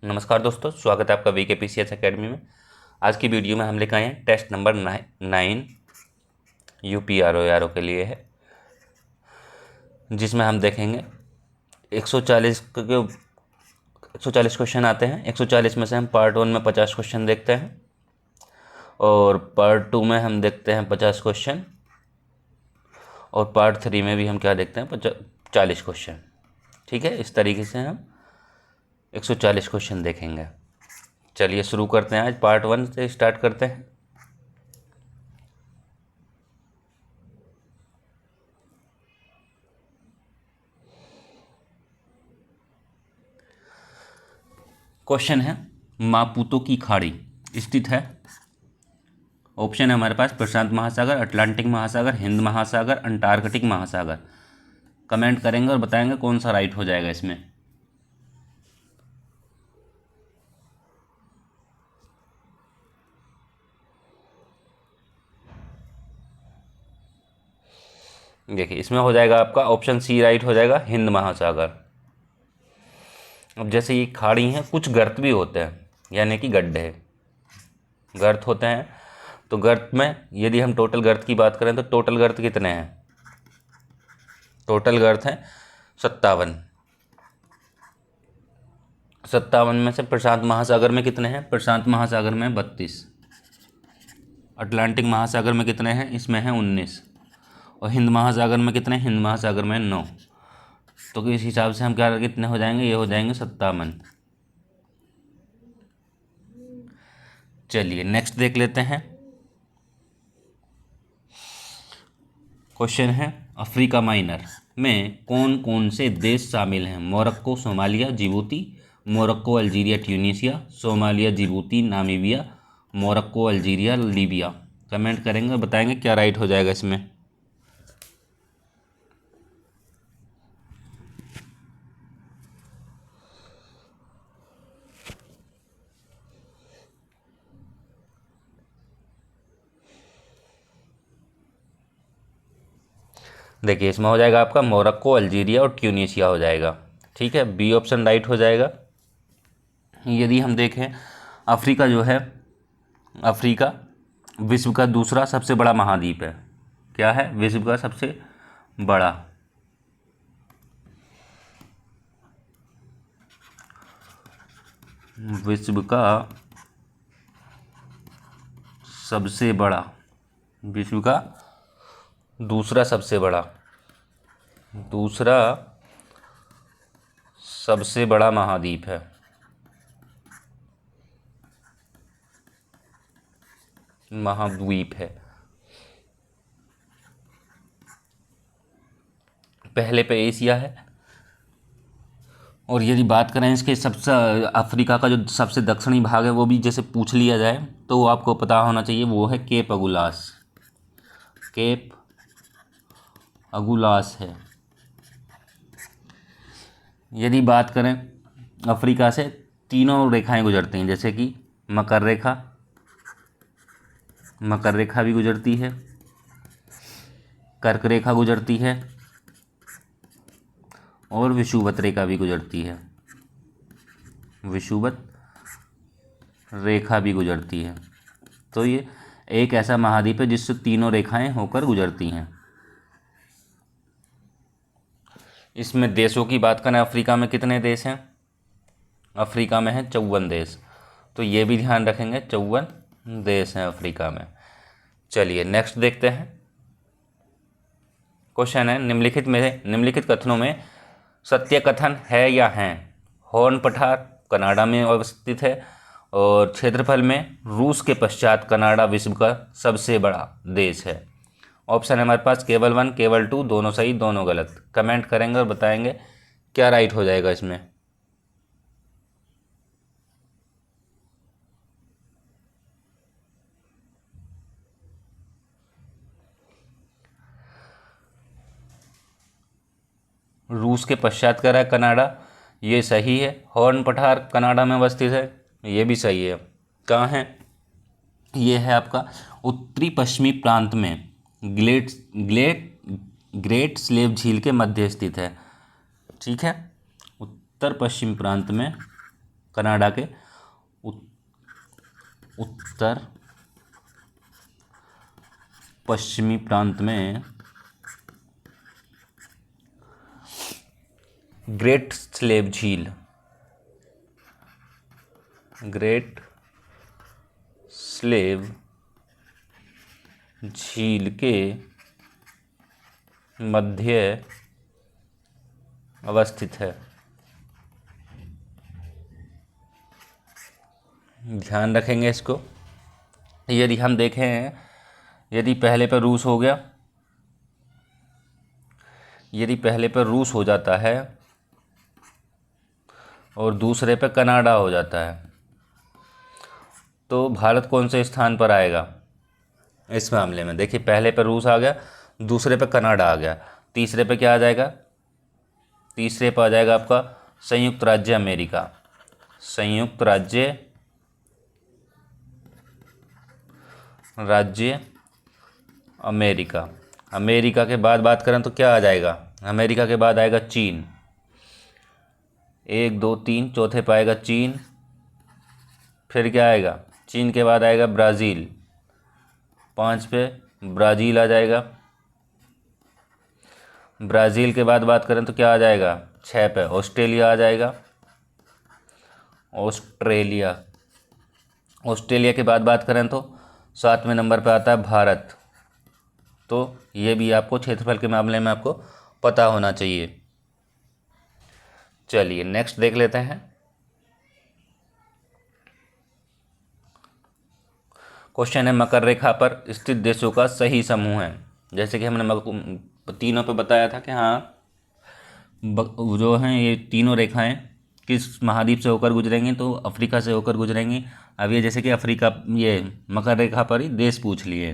नमस्कार दोस्तों, स्वागत है आपका VKPCS एकेडमी में। आज की वीडियो में हम लेकर आए हैं टेस्ट नंबर 9 UPRO के लिए है, जिसमें हम देखेंगे 140 क्वेश्चन आते हैं। 140 में से हम पार्ट 1 में 50 क्वेश्चन देखते हैं और पार्ट 2 में हम देखते हैं 50 क्वेश्चन और पार्ट 3 में भी हम क्या देखते हैं 40 क्वेश्चन। ठीक है, इस तरीके से हम 140 क्वेश्चन देखेंगे। चलिए शुरू करते हैं। आज पार्ट 1 से स्टार्ट करते हैं। क्वेश्चन है, मापुतो की खाड़ी स्थित है। ऑप्शन है हमारे पास प्रशांत महासागर, अटलांटिक महासागर, हिंद महासागर, अंटार्कटिक महासागर। कमेंट करेंगे और बताएंगे कौन सा राइट हो जाएगा इसमें। देखिए, इसमें हो जाएगा आपका ऑप्शन सी राइट हो जाएगा, हिंद महासागर। अब जैसे ये खाड़ी हैं, कुछ गर्त भी होते हैं, यानी कि गड्ढे गर्त होते हैं। तो गर्त में यदि हम टोटल गर्त की बात करें तो टोटल गर्त कितने हैं? टोटल गर्त हैं 57। 57 में से प्रशांत महासागर में कितने हैं? प्रशांत महासागर में 32। अटलांटिक महासागर में कितने हैं? इसमें हैं 19। और हिंद महासागर में कितने? हिंद महासागर में 9। तो इस हिसाब से हम क्या कितने हो जाएंगे? ये हो जाएंगे 57। चलिए नेक्स्ट देख लेते हैं। क्वेश्चन है, अफ्रीका माइनर में कौन कौन से देश शामिल हैं? Morocco, Somalia, Djibouti. Morocco, Algeria, Tunisia. Somalia, Djibouti, Namibia. Morocco, Algeria, Libya. Comment करेंगे और बताएंगे क्या राइट हो जाएगा इसमें। देखिए, इसमें हो जाएगा आपका मोरक्को, अल्जीरिया और ट्यूनीसिया हो जाएगा। ठीक है, बी ऑप्शन राइट हो जाएगा। यदि हम देखें, अफ्रीका जो है, अफ्रीका विश्व का दूसरा सबसे बड़ा महाद्वीप है। क्या है? विश्व का सबसे बड़ा विश्व का सबसे बड़ा विश्व का दूसरा सबसे बड़ा महाद्वीप है। महाद्वीप है। पहले पे एशिया है। और यदि बात करें इसके सबसे, अफ्रीका का जो सबसे दक्षिणी भाग है वो भी जैसे पूछ लिया जाए तो वो आपको पता होना चाहिए, वो है केप अगुलास। केप अगुलास है। यदि बात करें, अफ्रीका से तीनों रेखाएं गुजरती हैं, जैसे कि मकर रेखा भी गुजरती है, कर्क रेखा गुजरती है और विषुवत रेखा भी गुजरती है। विषुवत रेखा भी गुजरती है। तो ये एक ऐसा महाद्वीप है जिससे तीनों रेखाएं होकर गुजरती हैं। इसमें देशों की बात करें, अफ्रीका में कितने देश हैं? अफ्रीका में है 54 देश। तो ये भी ध्यान रखेंगे, 54 देश हैं अफ्रीका में। चलिए नेक्स्ट देखते हैं। क्वेश्चन है, निम्नलिखित कथनों में सत्य कथन है या हैं? हॉर्न पठार कनाडा में अवस्थित है और क्षेत्रफल में रूस के पश्चात कनाडा विश्व का सबसे बड़ा देश है। ऑप्शन है हमारे पास केवल 1, केवल 2, दोनों सही, दोनों गलत। कमेंट करेंगे और बताएंगे क्या राइट हो जाएगा इसमें। रूस के पश्चात कह रहा है कनाडा, ये सही है। हॉर्न पठार कनाडा में अवस्थित है, ये भी सही है। कहाँ है? ये है आपका उत्तरी पश्चिमी प्रांत में ग्रेट स्लेव झील के मध्य स्थित है। ठीक है, उत्तर पश्चिम प्रांत में कनाडा के उत्तर पश्चिमी प्रांत में ग्रेट स्लेव झील, ग्रेट स्लेव झील के मध्य अवस्थित है। ध्यान रखेंगे इसको। यदि हम देखें, यदि पहले पर रूस हो गया, यदि पहले पर रूस हो जाता है और दूसरे पे कनाडा हो जाता है, तो भारत कौन से स्थान पर आएगा इस मामले में? देखिए, पहले पे रूस आ गया, दूसरे पे कनाडा आ गया, तीसरे पे क्या आ जाएगा? तीसरे पे आ जाएगा आपका संयुक्त राज्य अमेरिका। संयुक्त राज्य अमेरिका। अमेरिका के बाद बात करें तो क्या आ जाएगा? अमेरिका के बाद आएगा चीन। 1 2 3 चौथे पे आएगा चीन। फिर क्या आएगा? चीन के बाद आएगा ब्राज़ील। 5 पे ब्राज़ील आ जाएगा। ब्राज़ील के बाद बात करें तो क्या आ जाएगा? 6 पे ऑस्ट्रेलिया आ जाएगा। ऑस्ट्रेलिया। ऑस्ट्रेलिया के बाद बात करें तो 7वें नंबर पे आता है भारत। तो ये भी आपको क्षेत्रफल के मामले में आपको पता होना चाहिए। चलिए नेक्स्ट देख लेते हैं। क्वेश्चन है, मकर रेखा पर स्थित देशों का सही समूह है। जैसे कि हमने तीनों पे बताया था कि हाँ, जो हैं ये तीनों रेखाएं किस महाद्वीप से होकर गुजरेंगी, तो अफ्रीका से होकर गुजरेंगी। अब ये जैसे कि अफ्रीका, ये मकर रेखा पर ही देश पूछ लिए,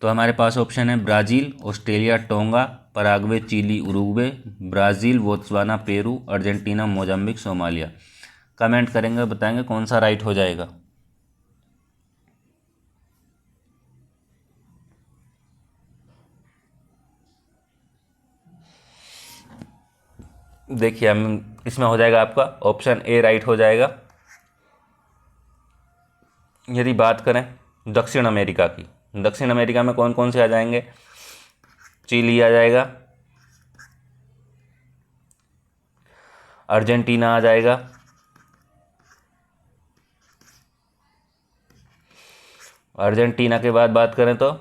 तो हमारे पास ऑप्शन है Brazil, Australia, Tonga, Paraguay, Chile, Uruguay, Brazil, Botswana, Peru, Argentina, Mozambique, Somalia. Comment करेंगे, बताएंगे कौन सा राइट हो जाएगा। देखिए, हम इसमें हो जाएगा आपका ऑप्शन ए राइट हो जाएगा। यदि बात करें दक्षिण अमेरिका की, दक्षिण अमेरिका में कौन कौन से आ जाएंगे? चिली आ जाएगा, अर्जेंटीना आ जाएगा, अर्जेंटीना के बाद बात करें तो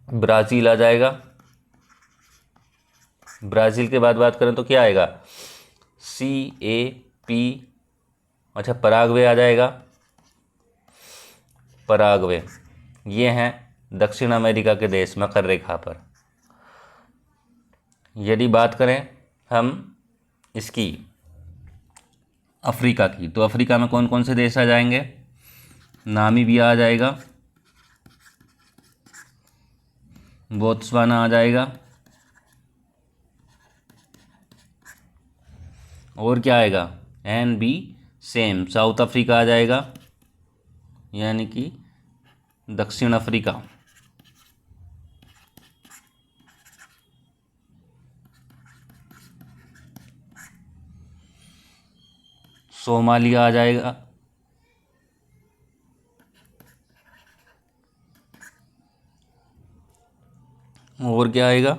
ब्राज़ील आ जाएगा, ब्राज़ील के बाद बात करें तो क्या आएगा? CAP। अच्छा, पराग्वे आ जाएगा, पराग्वे। ये हैं दक्षिण अमेरिका के देश मकर रेखा पर। यदि बात करें हम इसकी अफ्रीका की, तो अफ्रीका में कौन कौन से देश आ जाएंगे? नामीबिया आ जाएगा, बोत्सवाना आ जाएगा, और क्या आएगा? NB सेम, साउथ अफ्रीका आ जाएगा, यानी कि दक्षिण अफ्रीका। सोमालिया आ जाएगा, और क्या आएगा?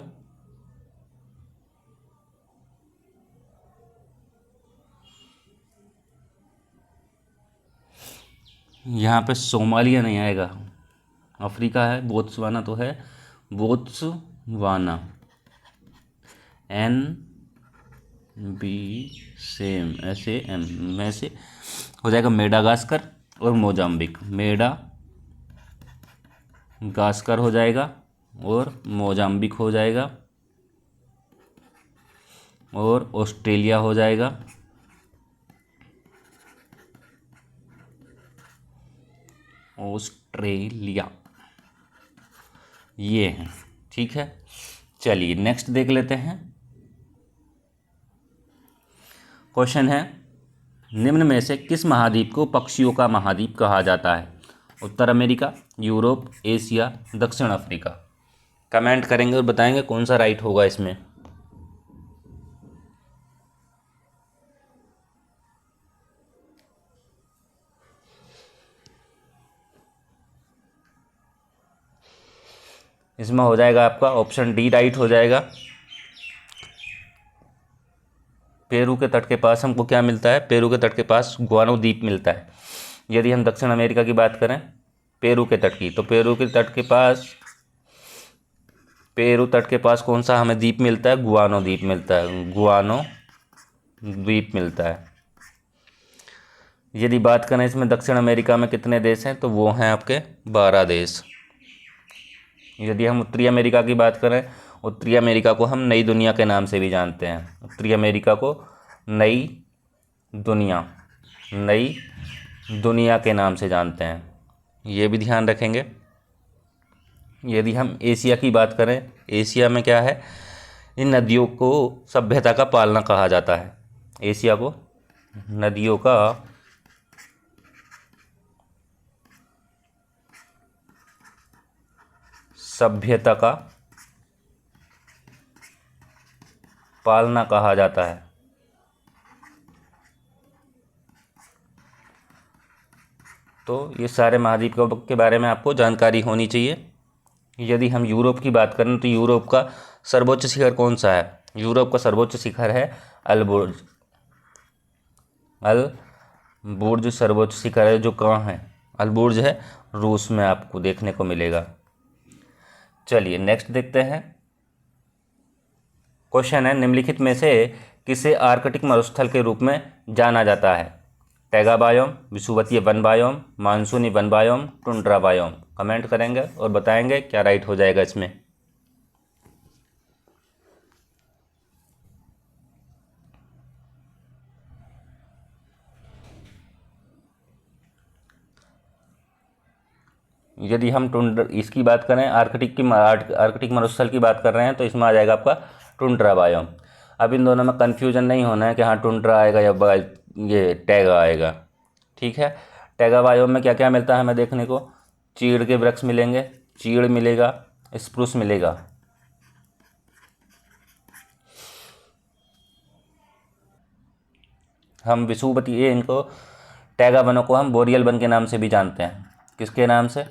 यहाँ पे सोमालिया नहीं आएगा, अफ्रीका है, बोत्सवाना तो है, बोत्सवाना। NB सेम, SAM में से हो जाएगा मेडागास्कर और मोजाम्बिक। मेडागास्कर हो जाएगा और मोजाम्बिक हो जाएगा, और ऑस्ट्रेलिया हो जाएगा, ऑस्ट्रेलिया। ये हैं, ठीक है। चलिए नेक्स्ट देख लेते हैं। क्वेश्चन है, निम्न में से किस महाद्वीप को पक्षियों का महाद्वीप कहा जाता है? उत्तर अमेरिका, यूरोप, एशिया, दक्षिण अफ्रीका। कमेंट करेंगे और बताएंगे कौन सा राइट होगा इसमें। इसमें हो जाएगा आपका ऑप्शन डी राइट हो जाएगा। पेरू के तट के पास हमको क्या मिलता है? पेरू के तट के पास गुआनो द्वीप मिलता है। यदि हम दक्षिण अमेरिका की बात करें पेरू के तट की, तो पेरू के तट के पास कौन सा हमें द्वीप मिलता है? गुआनो द्वीप मिलता है, गुआनो द्वीप मिलता है। यदि बात करें इसमें दक्षिण अमेरिका में कितने देश हैं, तो वो हैं आपके 12 देश। यदि हम उत्तरी अमेरिका की बात करें, उत्तरी अमेरिका को हम नई दुनिया के नाम से भी जानते हैं। उत्तरी अमेरिका को नई दुनिया के नाम से जानते हैं, ये भी ध्यान रखेंगे। यदि हम एशिया की बात करें, एशिया में क्या है? इन नदियों को सभ्यता का पालना कहा जाता है। एशिया को नदियों का सभ्यता का पालना कहा जाता है। तो ये सारे महाद्वीपों के बारे में आपको जानकारी होनी चाहिए। यदि हम यूरोप की बात करें तो यूरोप का सर्वोच्च शिखर कौन सा है? यूरोप का सर्वोच्च शिखर है अल्बुर्ज। अल्बुर्ज सर्वोच्च शिखर है, जो कहाँ है? अल्बुर्ज है रूस में, आपको देखने को मिलेगा। चलिए नेक्स्ट देखते हैं। क्वेश्चन है, निम्नलिखित में से किसे आर्कटिक मरुस्थल के रूप में जाना जाता है? टैगा बायोम, विषुवतीय वन बायोम, मानसूनी one biome, tundra biome. Comment करेंगे और बताएंगे क्या राइट हो जाएगा इसमें। यदि हम इसकी बात करें, आर्कटिक मरुस्थल की बात कर रहे हैं, तो इसमें आ जाएगा आपका टुंड्रा बायोम। अब इन दोनों में कन्फ्यूजन नहीं होना है कि हाँ टुंड्रा आएगा या ये टैगा आएगा। ठीक है, टैगा बायोम में क्या क्या मिलता है हमें देखने को? चीड़ के वृक्ष मिलेंगे, चीड़ मिलेगा, स्प्रूस मिलेगा। हम विषुवतीय इनको टैगा वनों को हम बोरियल वन के नाम से भी जानते हैं। किसके नाम से?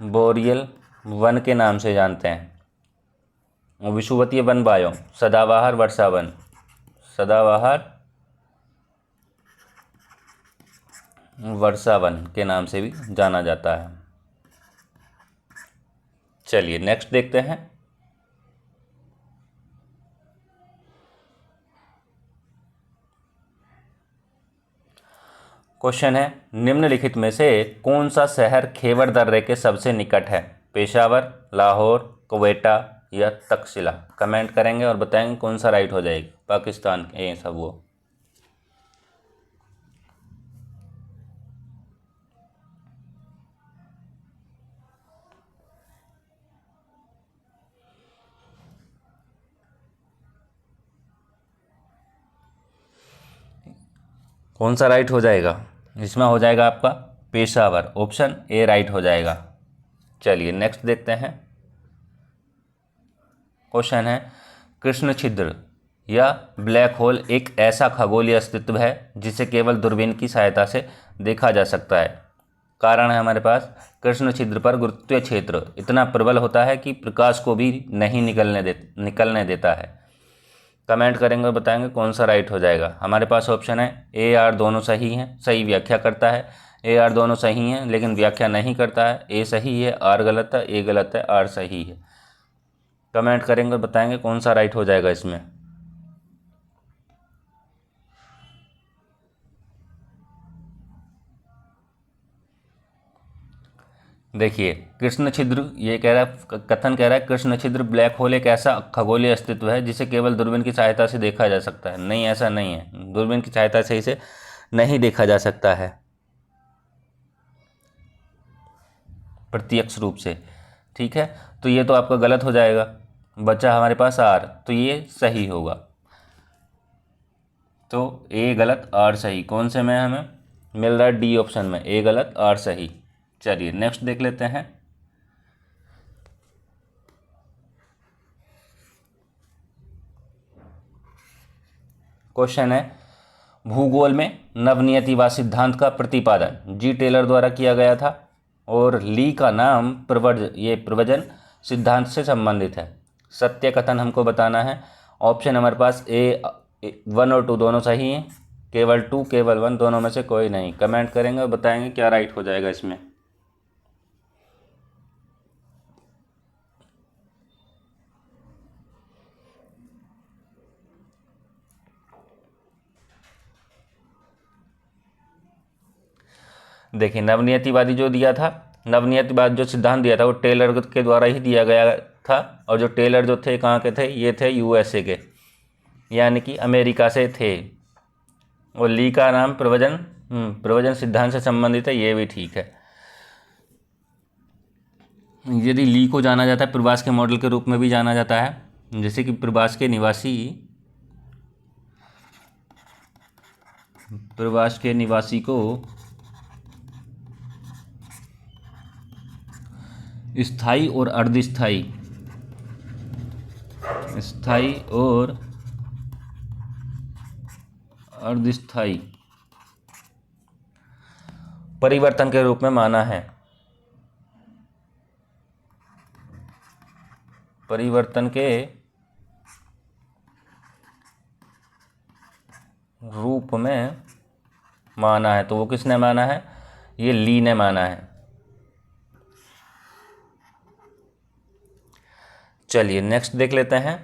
बोरियल वन के नाम से जानते हैं। विषुवतीय वन बायोम सदाबहार वर्षावन, सदाबहार वर्षावन के नाम से भी जाना जाता है। चलिए नेक्स्ट देखते हैं। क्वेश्चन है, निम्नलिखित में से कौन सा शहर खैबर दर्रे के सबसे निकट है? पेशावर, लाहौर, क्वेटा या तक्षशिला। कमेंट करेंगे और बताएंगे कौन सा राइट हो जाएगा। पाकिस्तान ये सब वो। कौन सा राइट हो जाएगा? इसमें हो जाएगा आपका पेशावर, ऑप्शन ए राइट हो जाएगा। चलिए नेक्स्ट देखते हैं। क्वेश्चन है, कृष्ण छिद्र या ब्लैक होल एक ऐसा खगोलीय अस्तित्व है जिसे केवल दूरबीन की सहायता से देखा जा सकता है। कारण है हमारे पास, कृष्ण छिद्र पर गुरुत्वीय क्षेत्र इतना प्रबल होता है कि प्रकाश को भी नहीं निकलने देता है। कमेंट करेंगे और बताएंगे कौन सा राइट हो जाएगा। हमारे पास ऑप्शन है ए आर दोनों सही हैं, सही व्याख्या करता है। ए आर दोनों सही हैं लेकिन व्याख्या नहीं करता है। ए सही है, आर गलत है, ए गलत है, आर सही है। कमेंट करेंगे और बताएंगे कौन सा राइट हो जाएगा इसमें। देखिए कृष्ण छिद्र, ये कह रहा है, कथन कह रहा है कृष्ण छिद्र ब्लैक होल एक ऐसा खगोलीय अस्तित्व है जिसे केवल दूरबीन की सहायता से देखा जा सकता है। नहीं, ऐसा नहीं है, दूरबीन की सहायता से इसे नहीं देखा जा सकता है प्रत्यक्ष रूप से। ठीक है, तो ये तो आपका गलत हो जाएगा। बचा हमारे पास आर, तो ये सही होगा। तो ए गलत आर सही, कौन से में हमें मिल रहा है? डी ऑप्शन में, ए गलत आर सही। चलिए नेक्स्ट देख लेते हैं। क्वेश्चन है, भूगोल में नवनियतिवाद सिद्धांत का प्रतिपादन जी टेलर द्वारा किया गया था। और ली का नाम प्रवचन सिद्धांत से संबंधित है। सत्य कथन हमको बताना है। ऑप्शन हमारे पास ए 1 और 2 दोनों सही हैं, केवल 2 केवल 1 दोनों में से कोई नहीं। कमेंट करेंगे और बताएंगे क्या राइट हो जाएगा इसमें। देखिए, नवनियतिवादी जो दिया था, नवनियतिवाद जो सिद्धांत दिया था वो टेलर के द्वारा ही दिया गया था। और जो टेलर जो थे कहाँ के थे, ये थे यूएसए के, यानी कि अमेरिका से थे। और ली का नाम प्रवचन सिद्धांत से संबंधित है, ये भी ठीक है। यदि ली को जाना जाता है प्रवास के मॉडल के रूप में भी जाना जाता है, जैसे कि प्रवास के निवासी को स्थायी और अर्धस्थायी परिवर्तन के रूप में माना है। परिवर्तन के रूप में माना है, तो वो किसने माना है, ये ली ने माना है। चलिए नेक्स्ट देख लेते हैं।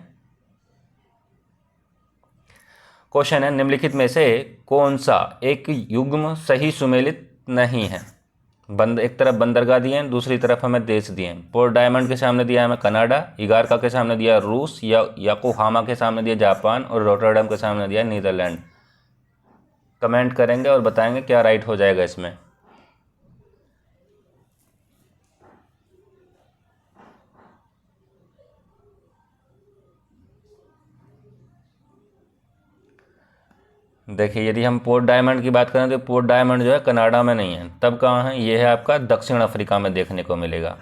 क्वेश्चन है, निम्नलिखित में से कौन सा एक युग्म सही सुमेलित नहीं है। एक तरफ बंदरगाह दिए हैं, दूसरी तरफ हमें देश दिए हैं। पोर्ट डायमंड के सामने दिया हमें कनाडा, इगारका के सामने दिया रूस, या योकोहामा के सामने दिया जापान, और रोटरडम के सामने दिया नीदरलैंड। कमेंट करेंगे और बताएंगे क्या राइट हो जाएगा इसमें। देखिए, यदि हम पोर्ट डायमंड की बात करें तो पोर्ट डायमंड जो है कनाडा में नहीं है, तब कहाँ है, ये है आपका दक्षिण अफ्रीका में देखने को मिलेगा।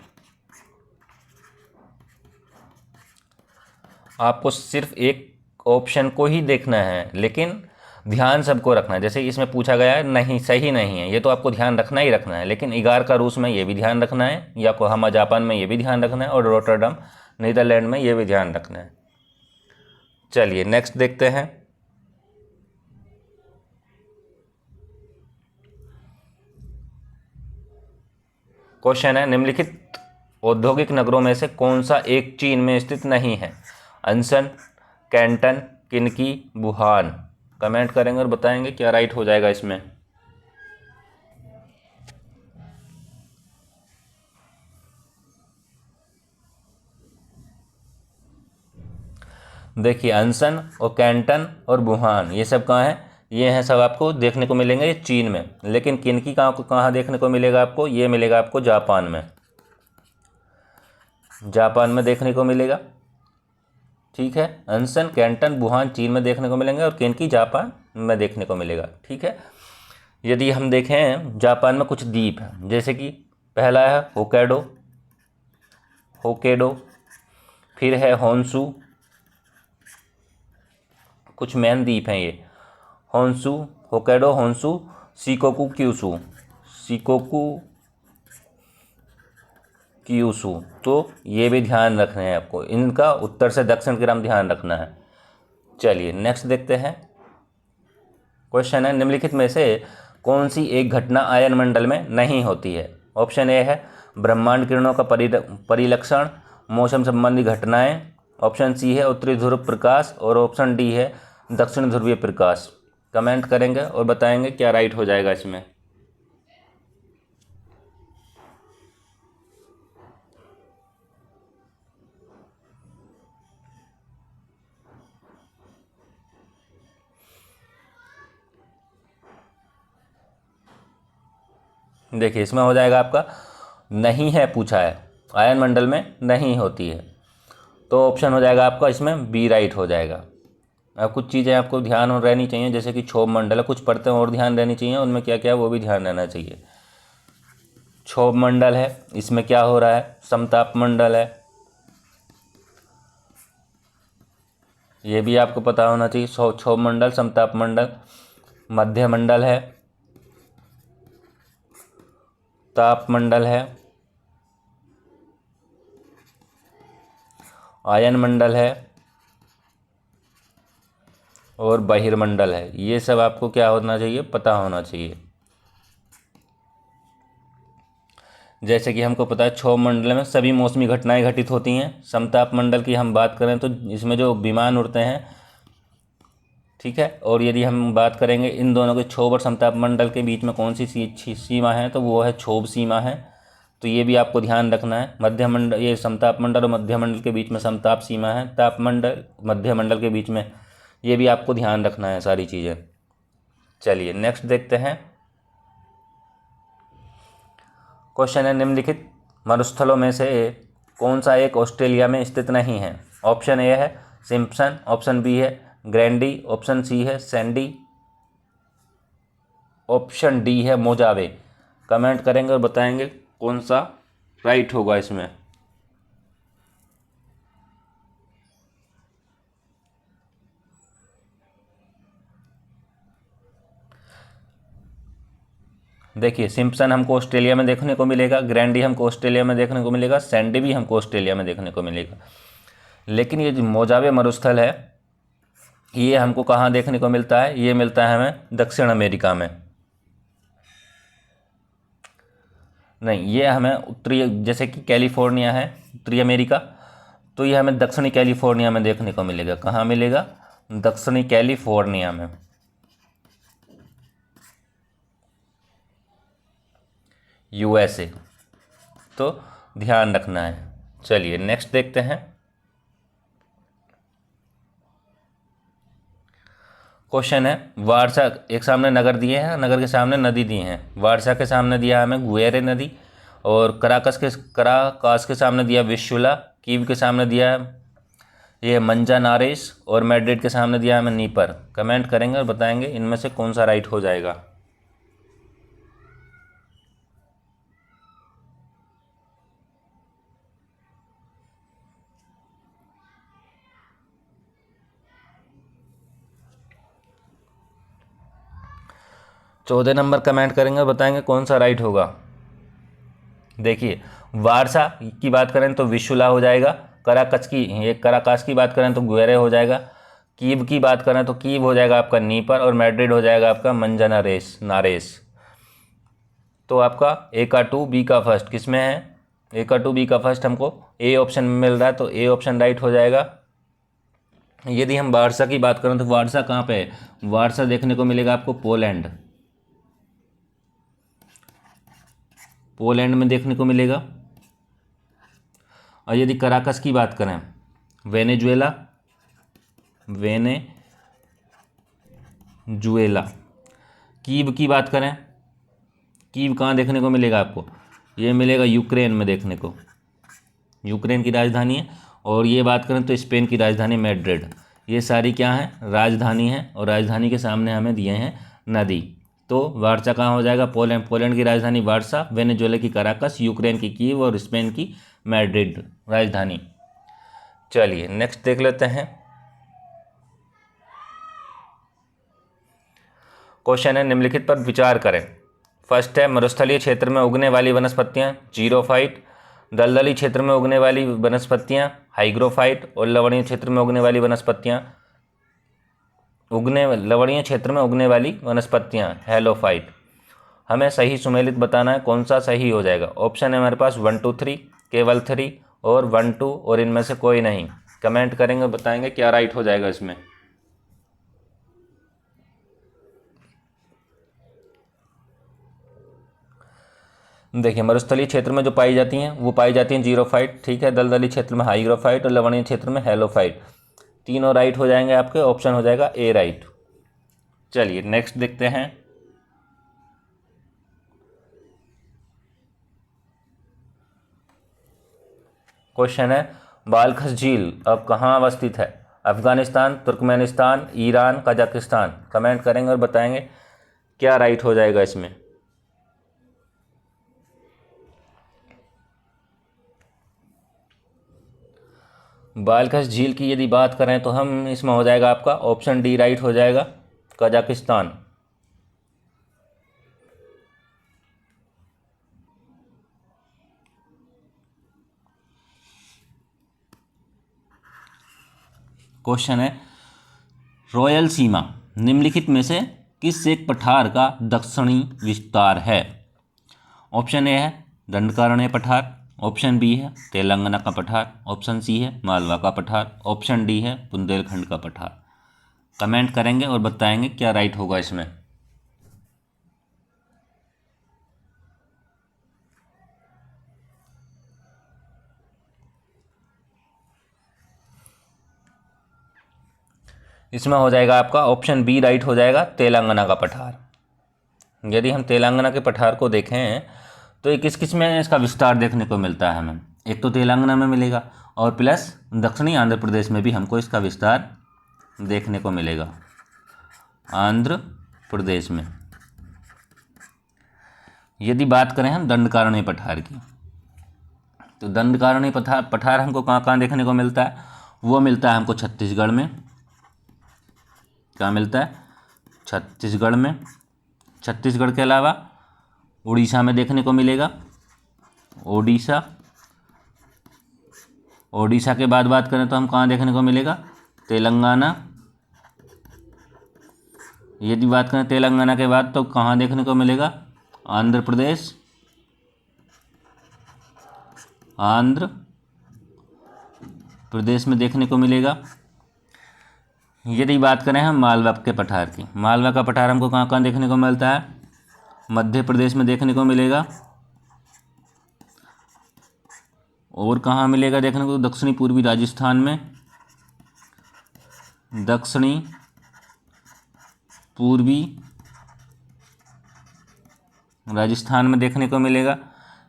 आपको सिर्फ एक ऑप्शन को ही देखना है, लेकिन ध्यान सबको रखना है। जैसे इसमें पूछा गया है नहीं, सही नहीं है, ये तो आपको ध्यान रखना ही रखना है। लेकिन इगारका रूस में ये भी ध्यान रखना है, योकोहामा जापान में ये भी ध्यान रखना है, और रोटरडम नीदरलैंड में ये भी ध्यान रखना है। चलिए नेक्स्ट देखते हैं। क्वेश्चन है, निम्नलिखित औद्योगिक नगरों में से कौन सा एक चीन में स्थित नहीं है। अनसन, कैंटन, किनकी, वुहान। कमेंट करेंगे और बताएंगे क्या राइट हो जाएगा इसमें। देखिए, अनसन और कैंटन और वुहान ये सब कहाँ हैं, ये हैं सब आपको देखने को मिलेंगे चीन में। लेकिन किनकी कहाँ देखने को मिलेगा आपको, ये मिलेगा आपको जापान में। जापान में देखने को मिलेगा, ठीक है। अनसन, कैंटन, वुहान चीन में देखने को मिलेंगे, और किनकी जापान में देखने को मिलेगा, ठीक है। यदि हम देखें, जापान में कुछ द्वीप हैं, जैसे कि पहला है होकेडो, फिर है होन्शु, कुछ मेन द्वीप हैं ये, होकेडो, होन्शु, शिकोकु क्यूशु। तो ये भी ध्यान रखना है आपको, इनका उत्तर से दक्षिण की तरफ ध्यान रखना है। चलिए नेक्स्ट देखते हैं। क्वेश्चन है, निम्नलिखित में से कौन सी एक घटना आयन मंडल में नहीं होती है। ऑप्शन ए है ब्रह्मांड किरणों का परिलक्षण, मौसम संबंधी घटनाएं। ऑप्शन सी है उत्तरी ध्रुव प्रकाश, और ऑप्शन डी है दक्षिण ध्रुवीय प्रकाश। कमेंट करेंगे और बताएंगे क्या राइट हो जाएगा इसमें। देखिए, इसमें हो जाएगा आपका नहीं है, पूछा है आयन मंडल में नहीं होती है, तो ऑप्शन हो जाएगा आपका इसमें बी राइट हो जाएगा। अब कुछ चीज़ें आपको ध्यान और रहनी चाहिए, जैसे कि क्षोभ मंडल है, कुछ परतें और ध्यान रहनी चाहिए, उनमें क्या क्या वो भी ध्यान रहना चाहिए। क्षोभ मंडल है, इसमें क्या हो रहा है, समताप मंडल है, ये भी आपको पता होना चाहिए। क्षोभ मंडल, समताप मंडल, मध्य मंडल है, तापमंडल है, आयन मंडल है और बहिर्मंडल है। ये सब आपको क्या होना चाहिए, पता होना चाहिए। जैसे कि हमको पता है क्षोभ मंडल में सभी मौसमी घटनाएं घटित होती हैं। समताप मंडल की हम बात करें तो इसमें जो विमान उड़ते हैं, ठीक है। और यदि हम बात करेंगे इन दोनों के क्षोभ और समताप मंडल के बीच में कौन सी सीमा है, तो वो है क्षोभ सीमा है। तो ये भी आपको ध्यान रखना है। मध्य मंडल, ये समताप मंडल और मध्य मंडल के बीच में समताप सीमा है। तापमंडल मध्य मंडल के बीच में, ये भी आपको ध्यान रखना है सारी चीज़ें। चलिए नेक्स्ट देखते हैं। क्वेश्चन है, निम्नलिखित मरुस्थलों में से कौन सा एक ऑस्ट्रेलिया में स्थित नहीं है। ऑप्शन ए है सिम्पसन, ऑप्शन बी है ग्रैंडी, ऑप्शन सी है सैंडी, ऑप्शन डी है मोजावे। कमेंट करेंगे और बताएंगे कौन सा राइट होगा इसमें। देखिए, सिम्पसन हमको ऑस्ट्रेलिया में देखने को मिलेगा, ग्रैंडी हमको ऑस्ट्रेलिया में देखने को मिलेगा, सैंडी भी हमको ऑस्ट्रेलिया में देखने को मिलेगा। लेकिन ये जो मोजावे मरुस्थल है, ये हमको कहाँ देखने को मिलता है, ये मिलता है हमें दक्षिण अमेरिका में। नहीं, ये हमें उत्तरी, जैसे कि कैलिफोर्निया है उत्तरी अमेरिका, तो ये हमें दक्षिणी कैलिफोर्निया में देखने को मिलेगा। कहाँ मिलेगा, दक्षिणी कैलिफोर्निया में, यूएसए। तो ध्यान रखना है। चलिए नेक्स्ट देखते हैं। क्वेश्चन है, वारसा, एक सामने नगर दिए हैं, नगर के सामने नदी दी हैं। वारसा के सामने दिया हमें गुएरे नदी, और कराकास के सामने दिया विशुला, कीव के सामने दिया ये मंजानारेस, और मैड्रिड के सामने दिया हमें नीपर। कमेंट करेंगे और बताएंगे इनमें से कौन सा राइट हो जाएगा। चौदह नंबर कमेंट करेंगे और बताएंगे कौन सा राइट होगा। देखिए, वारसा की बात करें तो विशुला हो जाएगा, कराकास की बात करें तो गुएरे हो जाएगा, कीव की बात करें तो कीव हो जाएगा आपका नीपर, और मैड्रिड हो जाएगा आपका नारेस। तो आपका ए का 2 बी का फर्स्ट किस में है, ए का 2 बी का फर्स्ट हमको ए ऑप्शन में मिल रहा है, तो ए ऑप्शन राइट हो जाएगा। यदि हम वारसा की बात करें तो वारसा कहाँ पे है, वारसा देखने को मिलेगा आपको पोलैंड में देखने को मिलेगा। और यदि कराकस की बात करें, वेनेजुएला, कीव की बात करें, कीव कहाँ देखने को मिलेगा आपको, ये मिलेगा यूक्रेन में देखने को, यूक्रेन की राजधानी है। और ये बात करें तो स्पेन की राजधानी मैड्रिड। ये सारी क्या है, राजधानी है, और राजधानी के सामने हमें दिए हैं नदी। तो वारसा कहाँ हो जाएगा, पोलैंड की राजधानी वारसा, वेनेजुएला की कराकस, यूक्रेन की कीव, और स्पेन की मैड्रिड राजधानी। चलिए नेक्स्ट देख लेते हैं। क्वेश्चन है, निम्नलिखित पर विचार करें। फर्स्ट है, मरुस्थलीय क्षेत्र में उगने वाली वनस्पतियां जीरोफाइट, दलदली क्षेत्र में उगने वाली वनस्पतियां हाइग्रोफाइट, और लवणीय क्षेत्र में उगने वाली वनस्पतियां हेलोफाइट। हमें सही सुमेलित बताना है, कौन सा सही हो जाएगा। ऑप्शन है हमारे पास 1 2 3, केवल 3 और 1 2, और इनमें से कोई नहीं। कमेंट करेंगे, बताएंगे क्या राइट हो जाएगा इसमें। देखिए, मरुस्थलीय क्षेत्र में जो पाई जाती हैं वो पाई जाती हैं जीरोफाइट, ठीक है। दलदली क्षेत्र में हाइग्रोफाइट, और लवणीय क्षेत्र में हेलोफाइट। तीनों राइट हो जाएंगे आपके, ऑप्शन हो जाएगा ए राइट। चलिए नेक्स्ट देखते हैं। क्वेश्चन है, बालखस झील अब कहाँ अवस्थित है। Afghanistan, Turkmenistan, Iran, Kazakhstan. Comment करेंगे और बताएंगे क्या राइट हो जाएगा इसमें। बालखस झील की यदि बात करें तो हम इसमें हो जाएगा आपका ऑप्शन डी राइट हो जाएगा, कजाकिस्तान। क्वेश्चन है, रॉयल सीमा निम्नलिखित में से किस एक पठार का दक्षिणी विस्तार है? ऑप्शन ए है दंडकारण्य पठार, ऑप्शन बी है तेलंगाना का पठार, ऑप्शन सी है मालवा का पठार, ऑप्शन डी है बुंदेलखंड का पठार। कमेंट करेंगे और बताएंगे क्या राइट होगा इसमें। इसमें हो जाएगा आपका ऑप्शन बी राइट हो जाएगा, तेलंगाना का पठार। यदि हम तेलंगाना के पठार को देखें तो ये किस किस में इसका विस्तार देखने को मिलता है हमें? एक तो तेलंगाना में मिलेगा और प्लस दक्षिणी आंध्र प्रदेश में भी हमको इसका विस्तार देखने को मिलेगा, आंध्र प्रदेश में। यदि बात करें हम दंडकारण्य पठार की, तो दंडकारण्य पठार हमको कहाँ कहाँ देखने को मिलता है? वो मिलता है हमको छत्तीसगढ़ में। कहाँ मिलता है? छत्तीसगढ़ में। छत्तीसगढ़ के अलावा उड़ीसा में देखने को मिलेगा, ओडिशा। ओडिशा के बाद बात करें तो हम कहाँ देखने को मिलेगा? तेलंगाना। यदि बात करें तेलंगाना के बाद तो कहाँ देखने को मिलेगा? आंध्र प्रदेश। आंध्र प्रदेश में देखने को मिलेगा। यदि बात करें हम मालवा के पठार की, मालवा का पठार हमको कहाँ कहाँ देखने को मिलता है? मध्य प्रदेश में देखने को मिलेगा। और कहाँ मिलेगा देखने को? दक्षिणी पूर्वी राजस्थान में। दक्षिणी पूर्वी राजस्थान में देखने को मिलेगा।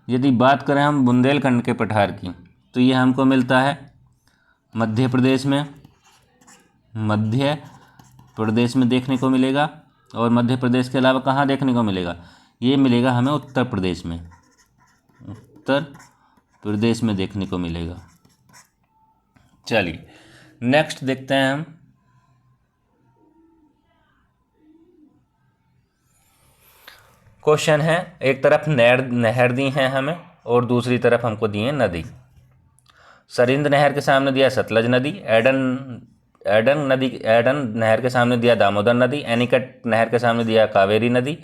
यदि बात करें हम बुंदेलखंड के पठार की, तो ये हमको मिलता है मध्य प्रदेश में। मध्य प्रदेश में देखने को मिलेगा। और मध्य प्रदेश के अलावा कहाँ देखने को मिलेगा? ये मिलेगा हमें उत्तर प्रदेश में। उत्तर प्रदेश में देखने को मिलेगा। चलिए नेक्स्ट देखते हैं हम। क्वेश्चन है, एक तरफ नहर दी है हमें और दूसरी तरफ हमको दी है नदी। सरिंद नहर के सामने दिया सतलज नदी, एडन नहर के सामने दिया दामोदर नदी, एनीकट नहर के सामने दिया कावेरी नदी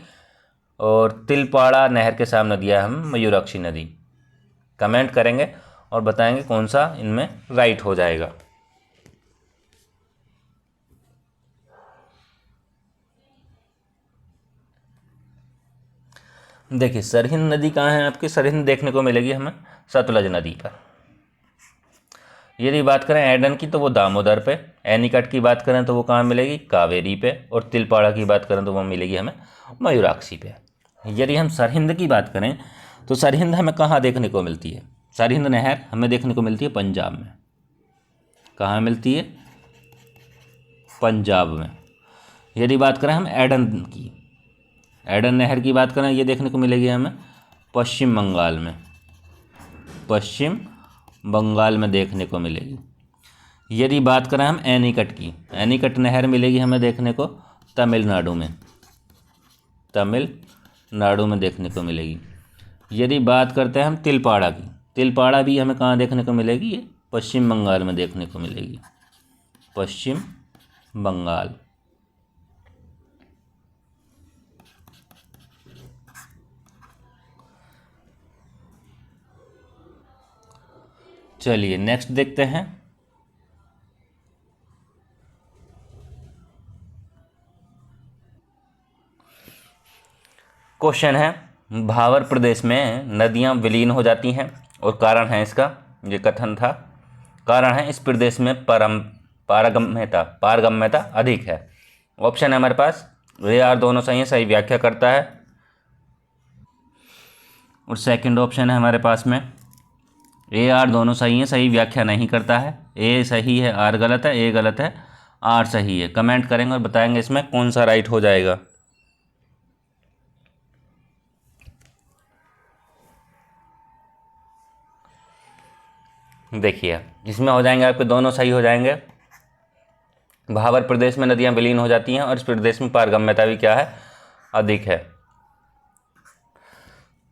और तिलपाड़ा नहर के सामने दिया हम मयूराक्षी नदी। कमेंट करेंगे और बताएंगे कौन सा इनमें राइट हो जाएगा। देखिए सरहिंद नदी कहाँ है आपकी? सरहिंद देखने को मिलेगी हमें सतलज नदी पर। यदि बात करें एडन की तो वो दामोदर पे, एनीकट की बात करें तो वो कहाँ मिलेगी? कावेरी पे, और तिलपाड़ा की बात करें तो वो मिलेगी हमें मयूराक्षी पे। यदि हम सरहिंद की बात करें तो सरहिंद हमें कहाँ देखने को मिलती है? सरहिंद नहर हमें देखने को मिलती है पंजाब में। कहाँ मिलती है? पंजाब में। यदि बात करें हम एडन की, एडन नहर की बात करें, ये देखने को मिलेगी हमें पश्चिम बंगाल में। पश्चिम बंगाल में देखने को मिलेगी। यदि बात करें हम एनीकट की, एनीकट नहर मिलेगी हमें देखने को तमिलनाडु में। तमिलनाडु में देखने को मिलेगी। यदि बात करते हैं हम तिलपाड़ा की, तिलपाड़ा भी हमें कहाँ देखने को मिलेगी? ये पश्चिम बंगाल में देखने को मिलेगी। पश्चिम बंगाल। चलिए नेक्स्ट देखते हैं। क्वेश्चन है, भावर प्रदेश में नदियां विलीन हो जाती हैं और कारण है इसका, ये कथन था, कारण है इस प्रदेश में पारगम्यता अधिक है। ऑप्शन है हमारे पास ए आर दोनों सही है, सही व्याख्या करता है। और सेकंड ऑप्शन है हमारे पास में ए आर दोनों सही है, सही व्याख्या नहीं करता है। ए सही है, आर गलत है, ए गलत है, आर सही है। कमेंट करेंगे और बताएंगे इसमें कौन सा राइट हो जाएगा। देखिए इसमें हो जाएंगे आपके दोनों सही हो जाएंगे। भावर प्रदेश में नदियां विलीन हो जाती हैं और इस प्रदेश में पारगम्यता भी क्या है? अधिक है।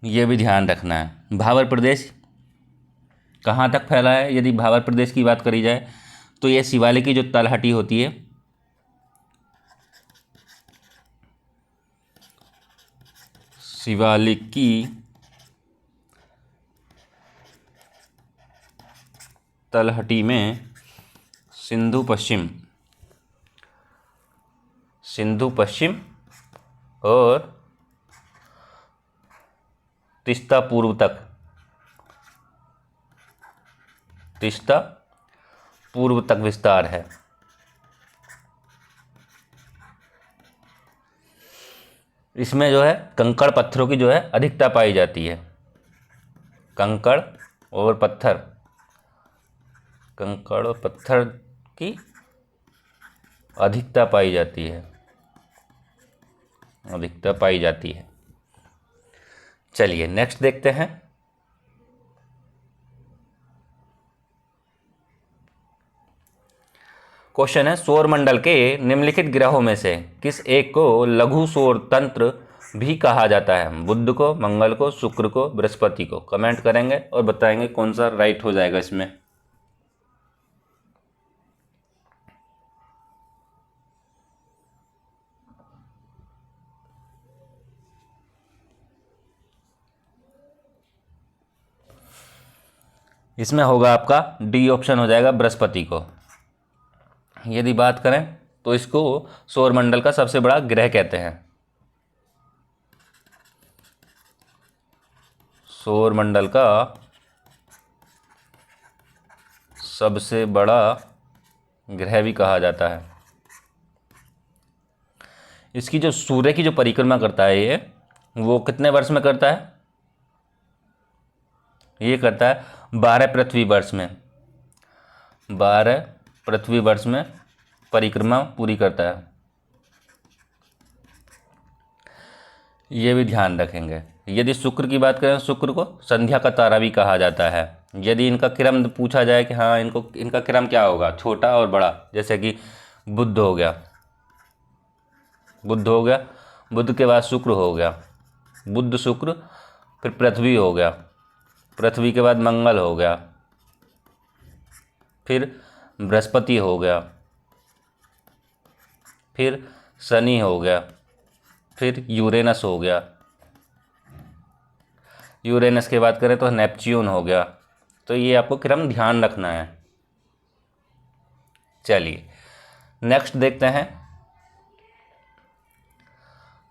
ये भी ध्यान रखना है। भावर प्रदेश कहाँ तक फैला है? यदि भावर प्रदेश की बात करी जाए तो ये शिवालिक की जो तलहटी होती है, शिवालिक की तलहटी में सिंधु पश्चिम और तीस्ता पूर्व तक विस्तार है। इसमें जो है कंकड़ पत्थरों की जो है अधिकता पाई जाती है। कंकड़ और पत्थर की अधिकता पाई जाती है। चलिए नेक्स्ट देखते हैं। क्वेश्चन है, सौरमंडल के निम्नलिखित ग्रहों में से किस एक को लघु सौर तंत्र भी कहा जाता है? बुध को, मंगल को, शुक्र को, बृहस्पति को। कमेंट करेंगे और बताएंगे कौन सा राइट हो जाएगा इसमें। इसमें होगा आपका डी ऑप्शन हो जाएगा, बृहस्पति को। यदि बात करें तो इसको सौरमंडल का सबसे बड़ा ग्रह कहते हैं। सौरमंडल का सबसे बड़ा ग्रह भी कहा जाता है। इसकी जो सूर्य की जो परिक्रमा करता है ये, वो कितने वर्ष में करता है? ये करता है 12 पृथ्वी वर्ष में। 12 पृथ्वी वर्ष में परिक्रमा पूरी करता है। ये भी ध्यान रखेंगे। यदि शुक्र की बात करें, शुक्र को संध्या का तारा भी कहा जाता है। यदि इनका क्रम पूछा जाए कि हाँ इनका क्रम क्या होगा, छोटा और बड़ा, जैसे कि बुध हो गया, बुध के बाद शुक्र हो गया, बुध शुक्र, फिर पृथ्वी हो गया, पृथ्वी के बाद मंगल हो गया, फिर बृहस्पति हो गया, फिर शनि हो गया, फिर यूरेनस हो गया। यूरेनस की बात करें तो नेपच्यून हो गया। तो ये आपको क्रम ध्यान रखना है। चलिए नेक्स्ट देखते हैं।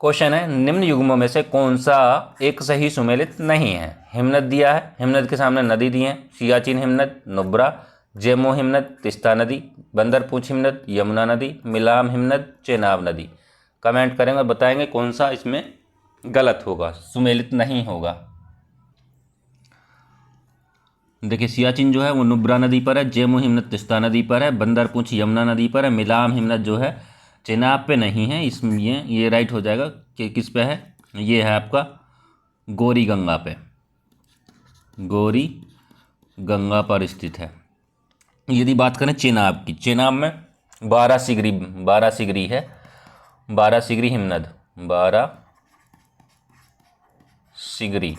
क्वेश्चन है, निम्न युग्मों में से कौन सा एक सही सुमेलित नहीं है? हिमनद दिया है, हिमनद के सामने नदी दी है, सियाचिन हिमनद, नुब्रा, जेमो हिमनद, तिस्ता नदी, बंदरपूंछ हिमनद, यमुना नदी, मिलाम हिमनद, चेनाब नदी। कमेंट करेंगे और बताएंगे कौन सा इसमें गलत होगा, सुमेलित नहीं होगा। देखिए सियाचिन जो है वो नुब्रा नदी पर है, जेमो हिमनद तिस्ता नदी पर है, बंदरपूंछ यमुना नदी पर है, मिलाम हिमनद जो है चेनाब पे नहीं है। इसमें ये राइट हो जाएगा कि किस पे है? ये है आपका गौरी गंगा पे, गौरी गंगा पर स्थित है। यदि बात करें चेनाब की, चेनाब में 12 सिगरी है, 12 सिगरी हिमनद, 12 सिगरी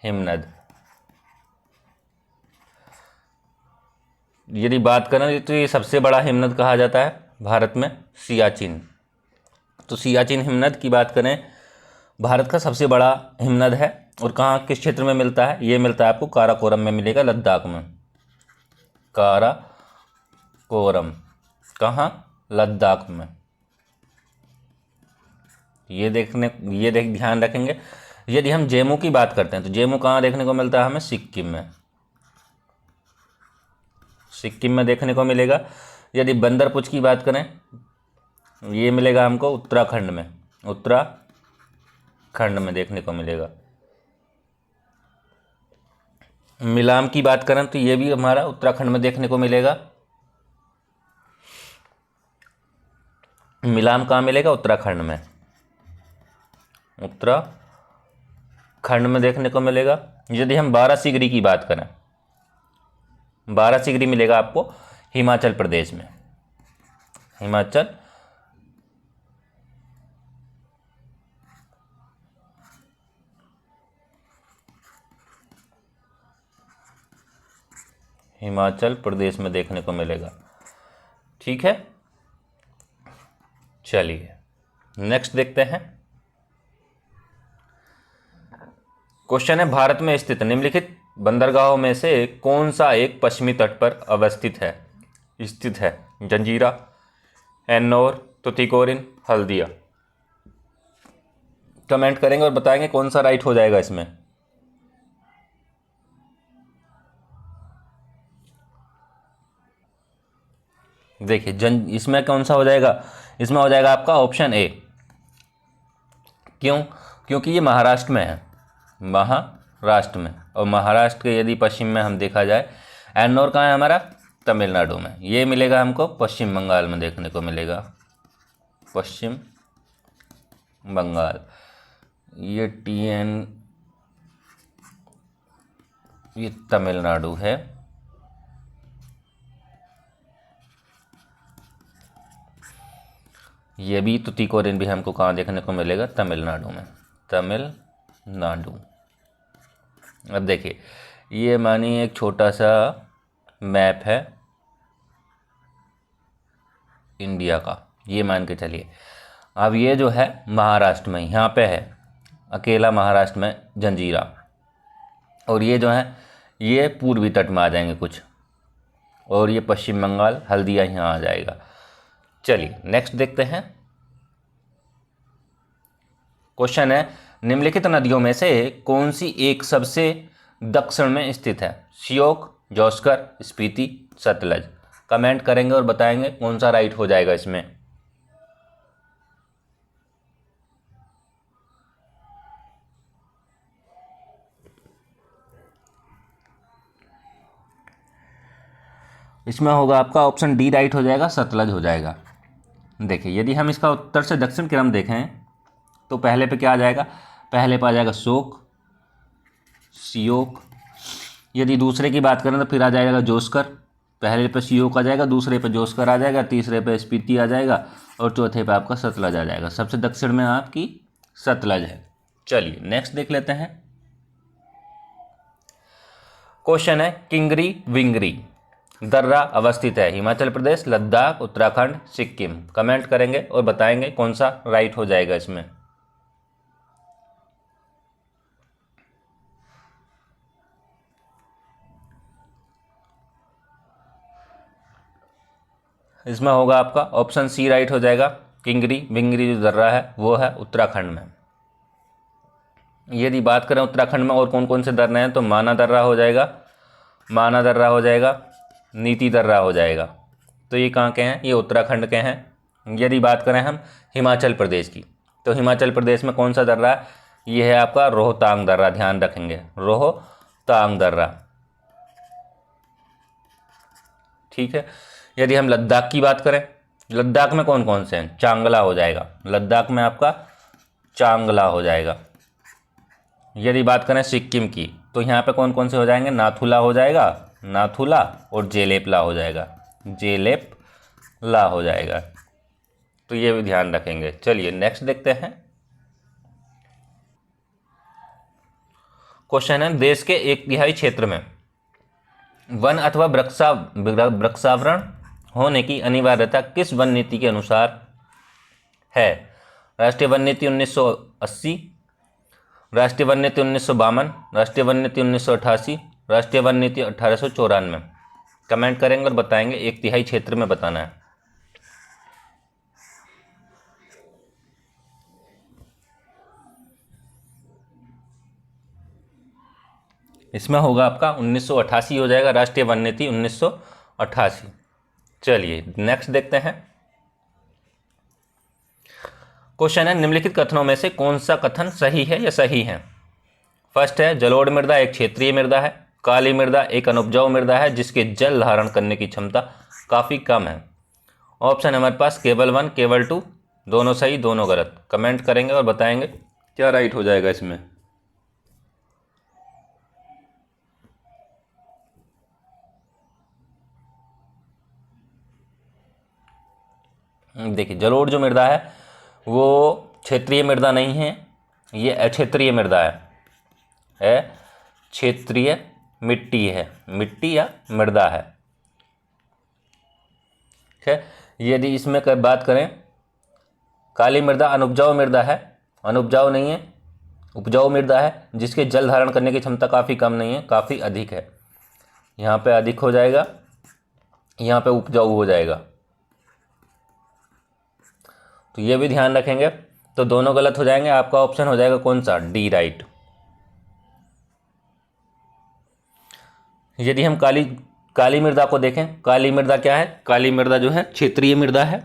हिमनद। यदि बात करें तो ये सबसे बड़ा हिमनद कहा जाता है भारत में सियाचिन। तो सियाचिन हिमनद की बात करें, भारत का सबसे बड़ा हिमनद है। और कहाँ, किस क्षेत्र में मिलता है? ये मिलता है आपको काराकोरम में मिलेगा, लद्दाख में। काराकोरम कहाँ? लद्दाख में। ध्यान रखेंगे। यदि हम जेमू की बात करते हैं तो जेमू कहाँ देखने को मिलता है हमें? सिक्किम में देखने को मिलेगा। यदि बंदरपूंछ की बात करें, ये मिलेगा हमको उत्तराखंड में देखने को मिलेगा। मिलाम की बात करें तो ये भी हमारा उत्तराखंड में देखने को मिलेगा। मिलाम कहाँ मिलेगा? उत्तराखंड में देखने को मिलेगा। यदि हम 12 सिगरी की बात करें, 12 सिगरी मिलेगा आपको हिमाचल प्रदेश में। हिमाचल प्रदेश में देखने को मिलेगा। ठीक है, चलिए नेक्स्ट देखते हैं। क्वेश्चन है, भारत में स्थित निम्नलिखित बंदरगाहों में से कौन सा एक पश्चिमी तट पर स्थित है? जंजीरा, एन्नौर, तुतीकोरिन, हल्दिया। कमेंट करेंगे और बताएंगे कौन सा राइट हो जाएगा इसमें। देखिए इसमें कौन सा हो जाएगा? इसमें हो जाएगा आपका ऑप्शन ए। क्यों? क्योंकि ये महाराष्ट्र में है, महाराष्ट्र में। और महाराष्ट्र के यदि पश्चिम में हम देखा जाए, एन्नौर कहाँ है हमारा? तमिलनाडु में। ये मिलेगा हमको पश्चिम बंगाल में देखने को मिलेगा, पश्चिम बंगाल। ये ये तमिलनाडु है। ये भी तुतीकोरिन भी हमको कहाँ देखने को मिलेगा? तमिलनाडु में, तमिलनाडु। अब देखिए, ये मानिए एक छोटा सा मैप है इंडिया का, ये मान के चलिए। अब ये जो है महाराष्ट्र में, यहाँ पे है अकेला महाराष्ट्र में जंजीरा, और ये जो है ये पूर्वी तट में आ जाएंगे कुछ, और ये पश्चिम बंगाल हल्दिया यहाँ आ जाएगा। चलिए नेक्स्ट देखते हैं। क्वेश्चन है, निम्नलिखित नदियों में से कौन सी एक सबसे दक्षिण में स्थित है? श्योक, जोस्कर, स्पीति, सतलज। कमेंट करेंगे और बताएंगे कौन सा राइट हो जाएगा इसमें। इसमें होगा आपका ऑप्शन डी राइट हो जाएगा, सतलज हो जाएगा। देखिए, यदि हम इसका उत्तर से दक्षिण क्रम देखें तो पहले पे क्या आ जाएगा? पहले पे आ जाएगा शोक, सियोक। यदि दूसरे की बात करें तो फिर आ जाएगा जोस्कर। पहले पे सियोक आ जाएगा, दूसरे पे जोस्कर आ जाएगा, तीसरे पे स्पीति आ जाएगा, और चौथे पे आपका सतलज आ जाएगा। सबसे दक्षिण में आपकी सतलज है। चलिए नेक्स्ट देख लेते हैं। क्वेश्चन है, किंगरी विंगरी दर्रा अवस्थित है? हिमाचल प्रदेश, लद्दाख, उत्तराखंड, सिक्किम। कमेंट करेंगे और बताएंगे कौन सा राइट हो जाएगा इसमें। इसमें होगा आपका ऑप्शन सी राइट हो जाएगा। किंगरी विंगरी जो दर्रा है वो है उत्तराखंड में। यदि बात करें उत्तराखंड में और कौन कौन से दर्रे हैं तो माना दर्रा हो जाएगा, माना दर्रा हो जाएगा, नीति दर्रा हो जाएगा। तो ये कहाँ के हैं? ये उत्तराखंड के हैं। यदि बात करें हम हिमाचल प्रदेश की तो हिमाचल प्रदेश में कौन सा दर्रा है? ये है आपका रोहतांग दर्रा। ध्यान रखेंगे, रोहतांग दर्रा। ठीक है। यदि हम लद्दाख की बात करें, लद्दाख में कौन कौन से हैं? चांगला हो जाएगा, लद्दाख में आपका चांगला हो जाएगा। यदि बात करें सिक्किम की तो यहाँ पे कौन कौन से हो जाएंगे? नाथुला हो जाएगा, नाथुला, और जेलेपला हो जाएगा, जेलेपला हो जाएगा। तो ये भी ध्यान रखेंगे। चलिए नेक्स्ट देखते हैं। क्वेश्चन है, देश के 1/3 क्षेत्र में वन अथवा वृक्षावरण होने की अनिवार्यता किस वन नीति के अनुसार है? राष्ट्रीय वन नीति 1980, राष्ट्रीय वन नीति 1952, राष्ट्रीय वन नीति 1988, राष्ट्रीय वन नीति 1894। कमेंट करेंगे और बताएंगे 1/3 क्षेत्र में बताना है। इसमें होगा आपका 1988 हो जाएगा, राष्ट्रीय वन नीति 1988। चलिए नेक्स्ट देखते हैं। क्वेश्चन है, निम्नलिखित कथनों में से कौन सा कथन सही है या सही है? फर्स्ट है, जलोढ़ मृदा एक क्षेत्रीय मृदा है। काली मृदा एक अनुपजाऊ मृदा है जिसके जल धारण करने की क्षमता काफ़ी कम है। ऑप्शन हमारे पास केवल 1, केवल 2, दोनों सही दोनों गलत। कमेंट करेंगे और बताएंगे क्या राइट हो जाएगा इसमें। देखिए, जलोढ़ जो मृदा है वो क्षेत्रीय मृदा नहीं है, ये अक्षेत्रीय मृदा है, क्षेत्रीय मिट्टी है, मिट्टी या मृदा है। ठीक है, यदि इसमें बात करें, काली मृदा अनुपजाऊ मृदा है, अनुपजाऊ नहीं है, उपजाऊ मृदा है, जिसके जल धारण करने की क्षमता काफ़ी कम नहीं है, काफ़ी अधिक है। यहाँ पे अधिक हो जाएगा, यहाँ पे उपजाऊ हो जाएगा, तो ये भी ध्यान रखेंगे। तो दोनों गलत हो जाएंगे, आपका ऑप्शन हो जाएगा कौन सा, डी राइट। यदि हम काली मृदा को देखें, काली मृदा क्या है, काली मृदा जो है क्षेत्रीय मृदा है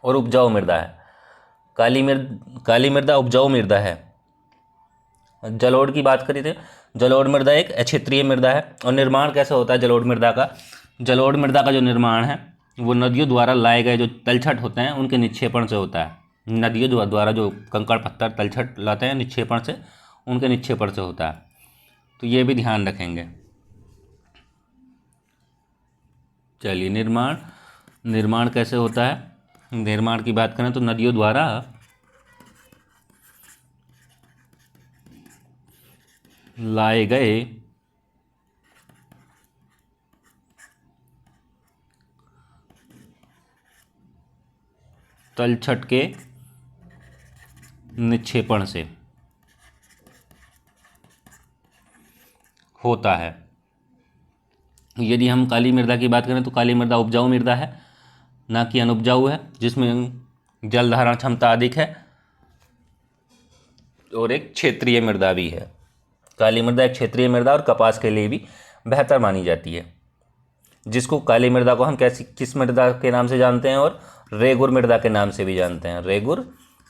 और उपजाऊ मृदा है। काली मृदा उपजाऊ मृदा है। जलोढ़ की बात करी थे, जलोढ़ मृदा एक अक्षेत्रीय मृदा है। और निर्माण कैसे होता है जलोढ़ मृदा का, जलोढ़ मृदा का जो निर्माण है वो नदियों द्वारा लाए गए जो तलछट होते हैं उनके निक्षेपण से होता है। नदियों द्वारा जो कंकड़ पत्थर तलछट लाते हैं निक्षेपण से, उनके निक्षेपण से होता है, तो ये भी ध्यान रखेंगे। चलिए, निर्माण कैसे होता है, निर्माण की बात करें तो नदियों द्वारा लाए गए तलछट के निक्षेपण से होता है। यदि हम काली मृदा की बात करें तो काली मृदा उपजाऊ मृदा है, ना कि अनुपजाऊ है, जिसमें जल धारण क्षमता अधिक है और एक क्षेत्रीय मृदा भी है। काली मृदा एक क्षेत्रीय मृदा और कपास के लिए भी बेहतर मानी जाती है, जिसको काली मृदा को हम किस मृदा के नाम से जानते हैं, और रेगुर मृदा के नाम से भी जानते हैं, रेगुर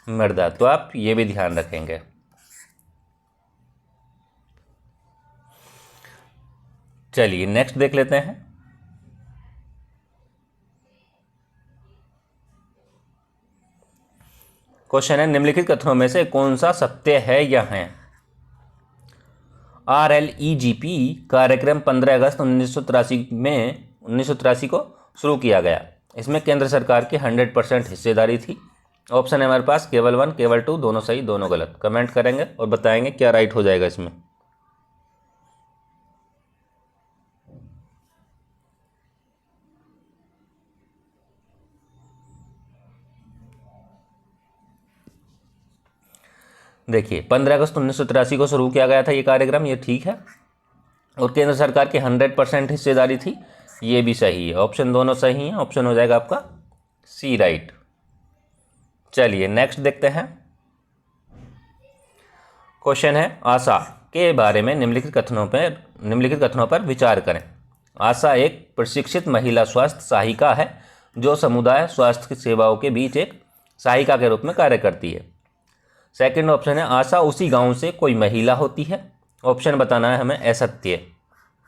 मृदा। तो आप ये भी ध्यान रखेंगे। चलिए नेक्स्ट देख लेते हैं। क्वेश्चन है, निम्नलिखित कथनों में से कौन सा सत्य है या है। RLEGP कार्यक्रम 15 अगस्त 1983 को शुरू किया गया। इसमें केंद्र सरकार की 100% हिस्सेदारी थी। ऑप्शन है हमारे पास केवल 1, केवल 2, दोनों सही, दोनों गलत। कमेंट करेंगे और बताएंगे क्या राइट हो जाएगा इसमें। देखिए, 15 अगस्त 1983 को शुरू किया गया था ये कार्यक्रम, ये ठीक है। और केंद्र सरकार की 100% हिस्सेदारी थी, ये भी सही है। ऑप्शन दोनों सही हैं, ऑप्शन हो जाएगा आपका सी राइट। चलिए नेक्स्ट देखते हैं। क्वेश्चन है, आशा के बारे में निम्नलिखित कथनों पर विचार करें। आशा एक प्रशिक्षित महिला स्वास्थ्य सहायिका है जो समुदाय स्वास्थ्य सेवाओं के बीच एक सहायिका के रूप में कार्य करती है। सेकंड ऑप्शन है, आशा उसी गांव से कोई महिला होती है। ऑप्शन बताना है हमें असत्य,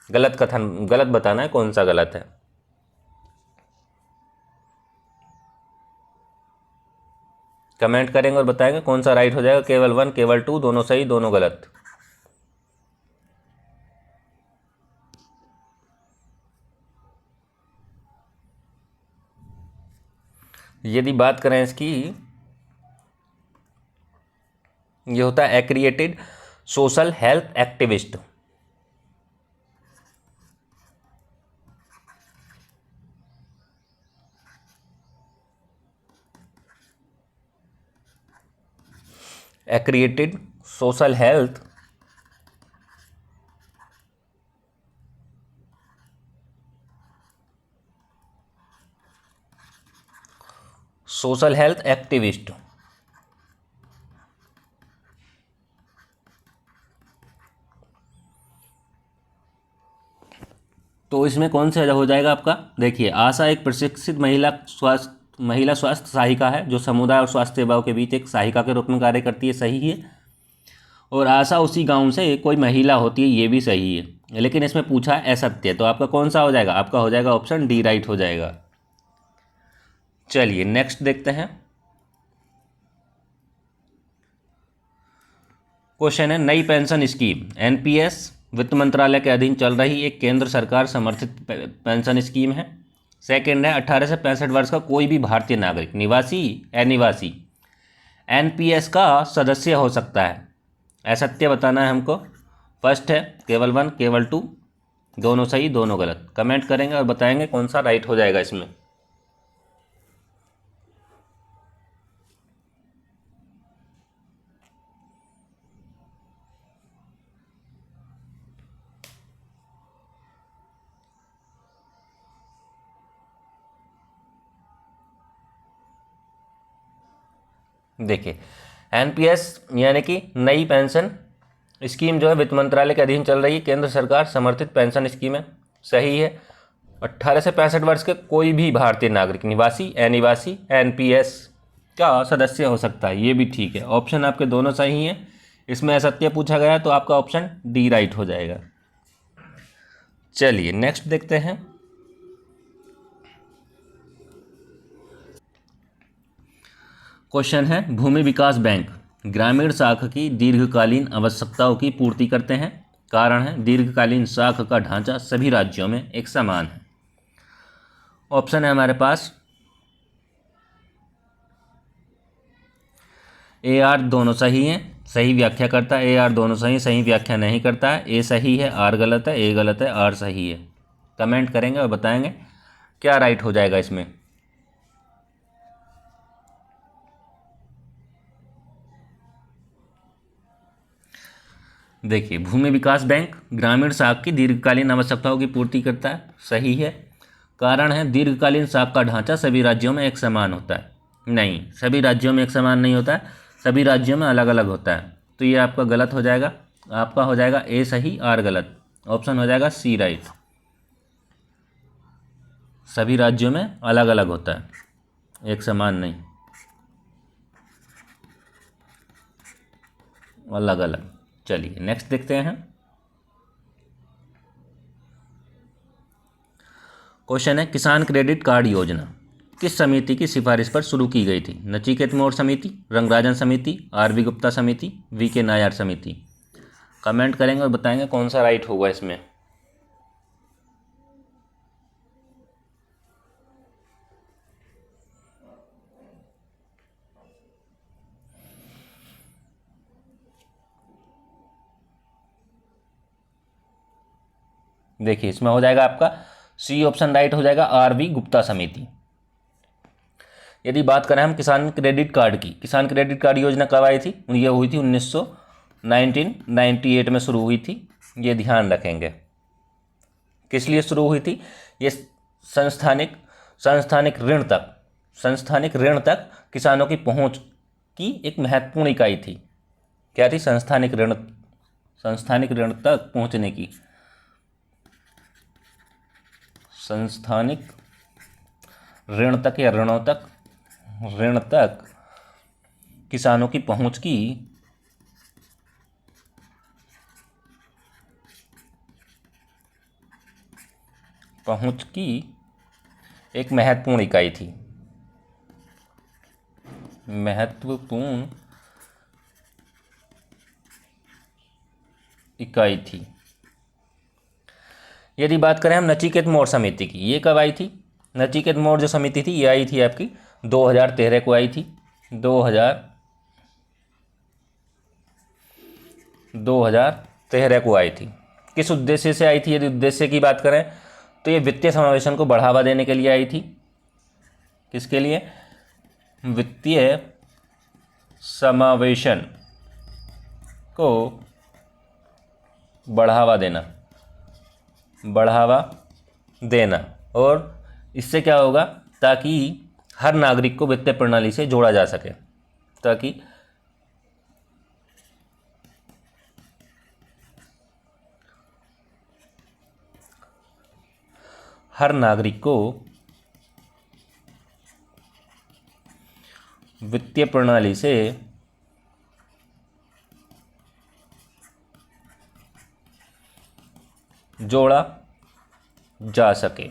गलत बताना है कौन सा गलत है। कमेंट करेंगे और बताएंगे कौन सा राइट हो जाएगा। केवल 1, केवल 2, दोनों सही, दोनों गलत। यदि बात करें इसकी, ये होता है accredited social health activist. Accredited social health activist. तो इसमें कौन सा हो जाएगा आपका। देखिए, आशा एक प्रशिक्षित महिला स्वास्थ्य सहायिका है जो समुदाय और स्वास्थ्य सेवाओं के बीच एक सहायिका के रूप में कार्य करती है, सही है। और आशा उसी गांव से कोई महिला होती है, ये भी सही है। लेकिन इसमें पूछा है असत्य, तो आपका कौन सा हो जाएगा, आपका हो जाएगा ऑप्शन डी राइट हो जाएगा। चलिए नेक्स्ट देखते हैं। क्वेश्चन है, नई पेंशन स्कीम NPS वित्त मंत्रालय के अधीन चल रही एक केंद्र सरकार समर्थित पेंशन स्कीम है। सेकंड है, 18 से 65 वर्ष का कोई भी भारतीय नागरिक, निवासी अनिवासी, NPS का सदस्य हो सकता है। असत्य बताना है हमको। फर्स्ट है केवल 1, केवल 2, दोनों सही दोनों गलत। कमेंट करेंगे और बताएंगे कौन सा राइट हो जाएगा इसमें। देखिए एनपीएस यानी कि नई पेंशन स्कीम जो है वित्त मंत्रालय के अधीन चल रही है, केंद्र सरकार समर्थित पेंशन स्कीम है, सही है। 18 से 65 वर्ष के कोई भी भारतीय नागरिक निवासी अनिवासी एनपीएस का सदस्य हो सकता है, ये भी ठीक है। ऑप्शन आपके दोनों सही हैं। इसमें असत्य पूछा गया तो आपका ऑप्शन डी राइट हो जाएगा। चलिए नेक्स्ट देखते हैं। क्वेश्चन है भूमि विकास बैंक ग्रामीण शाखा की दीर्घकालीन आवश्यकताओं की पूर्ति करते हैं। कारण है दीर्घकालीन शाखा का ढांचा सभी राज्यों में एक समान है। ऑप्शन है हमारे पास ए आर दोनों सही हैं, सही व्याख्या करता है। ए आर दोनों सही, सही व्याख्या नहीं करता है। ए सही है, आर गलत है, ए गलत है, आर सही है। कमेंट करेंगे और बताएंगे क्या राइट हो जाएगा इसमें। देखिए भूमि विकास बैंक ग्रामीण शाखा की दीर्घकालीन आवश्यकताओं की पूर्ति करता है, सही है। कारण है दीर्घकालीन शाखा का ढांचा सभी राज्यों में एक समान होता है। नहीं, सभी राज्यों में एक समान नहीं होता है, सभी राज्यों में अलग अलग होता है। तो ये आपका गलत हो जाएगा। आपका हो जाएगा ए सही, आर गलत। ऑप्शन हो जाएगा सी राइट। सभी राज्यों में अलग अलग होता है, एक समान नहीं, अलग अलग। चलिए नेक्स्ट देखते हैं। क्वेश्चन है किसान क्रेडिट कार्ड योजना किस समिति की सिफारिश पर शुरू की गई थी। नचिकेत मौर्य समिति, रंगराजन समिति, आर.वी. गुप्ता समिति, वी.के. नायर समिति। कमेंट करेंगे और बताएंगे कौन सा राइट होगा इसमें। देखिए इसमें हो जाएगा आपका सी ऑप्शन राइट हो जाएगा, आर.वी. गुप्ता समिति। यदि बात करें हम किसान क्रेडिट कार्ड की, किसान क्रेडिट कार्ड योजना कब आई थी। ये हुई थी 1998 में शुरू हुई थी। ये ध्यान रखेंगे किस लिए शुरू हुई थी। ये संस्थानिक ऋण तक किसानों की पहुंच की एक महत्वपूर्ण इकाई थी। क्या थी। संस्थानिक ऋण तक पहुंचने की, संस्थानिक ऋण तक या ऋण तक किसानों की पहुंच की एक महत्वपूर्ण इकाई थी। यदि बात करें हम नचिकेत मौर्य समिति की, ये कब आई थी। नचिकेत मौर्य जो समिति थी ये आई थी आपकी 2013 को आई थी। 2013 को आई थी। किस उद्देश्य से आई थी। यदि उद्देश्य की बात करें तो ये वित्तीय समावेशन को बढ़ावा देने के लिए आई थी। किसके लिए। वित्तीय समावेशन को बढ़ावा देना। और इससे क्या होगा, ताकि हर नागरिक को वित्तीय प्रणाली से जोड़ा जा सके, ताकि हर नागरिक को वित्तीय प्रणाली से जोड़ा जा सके।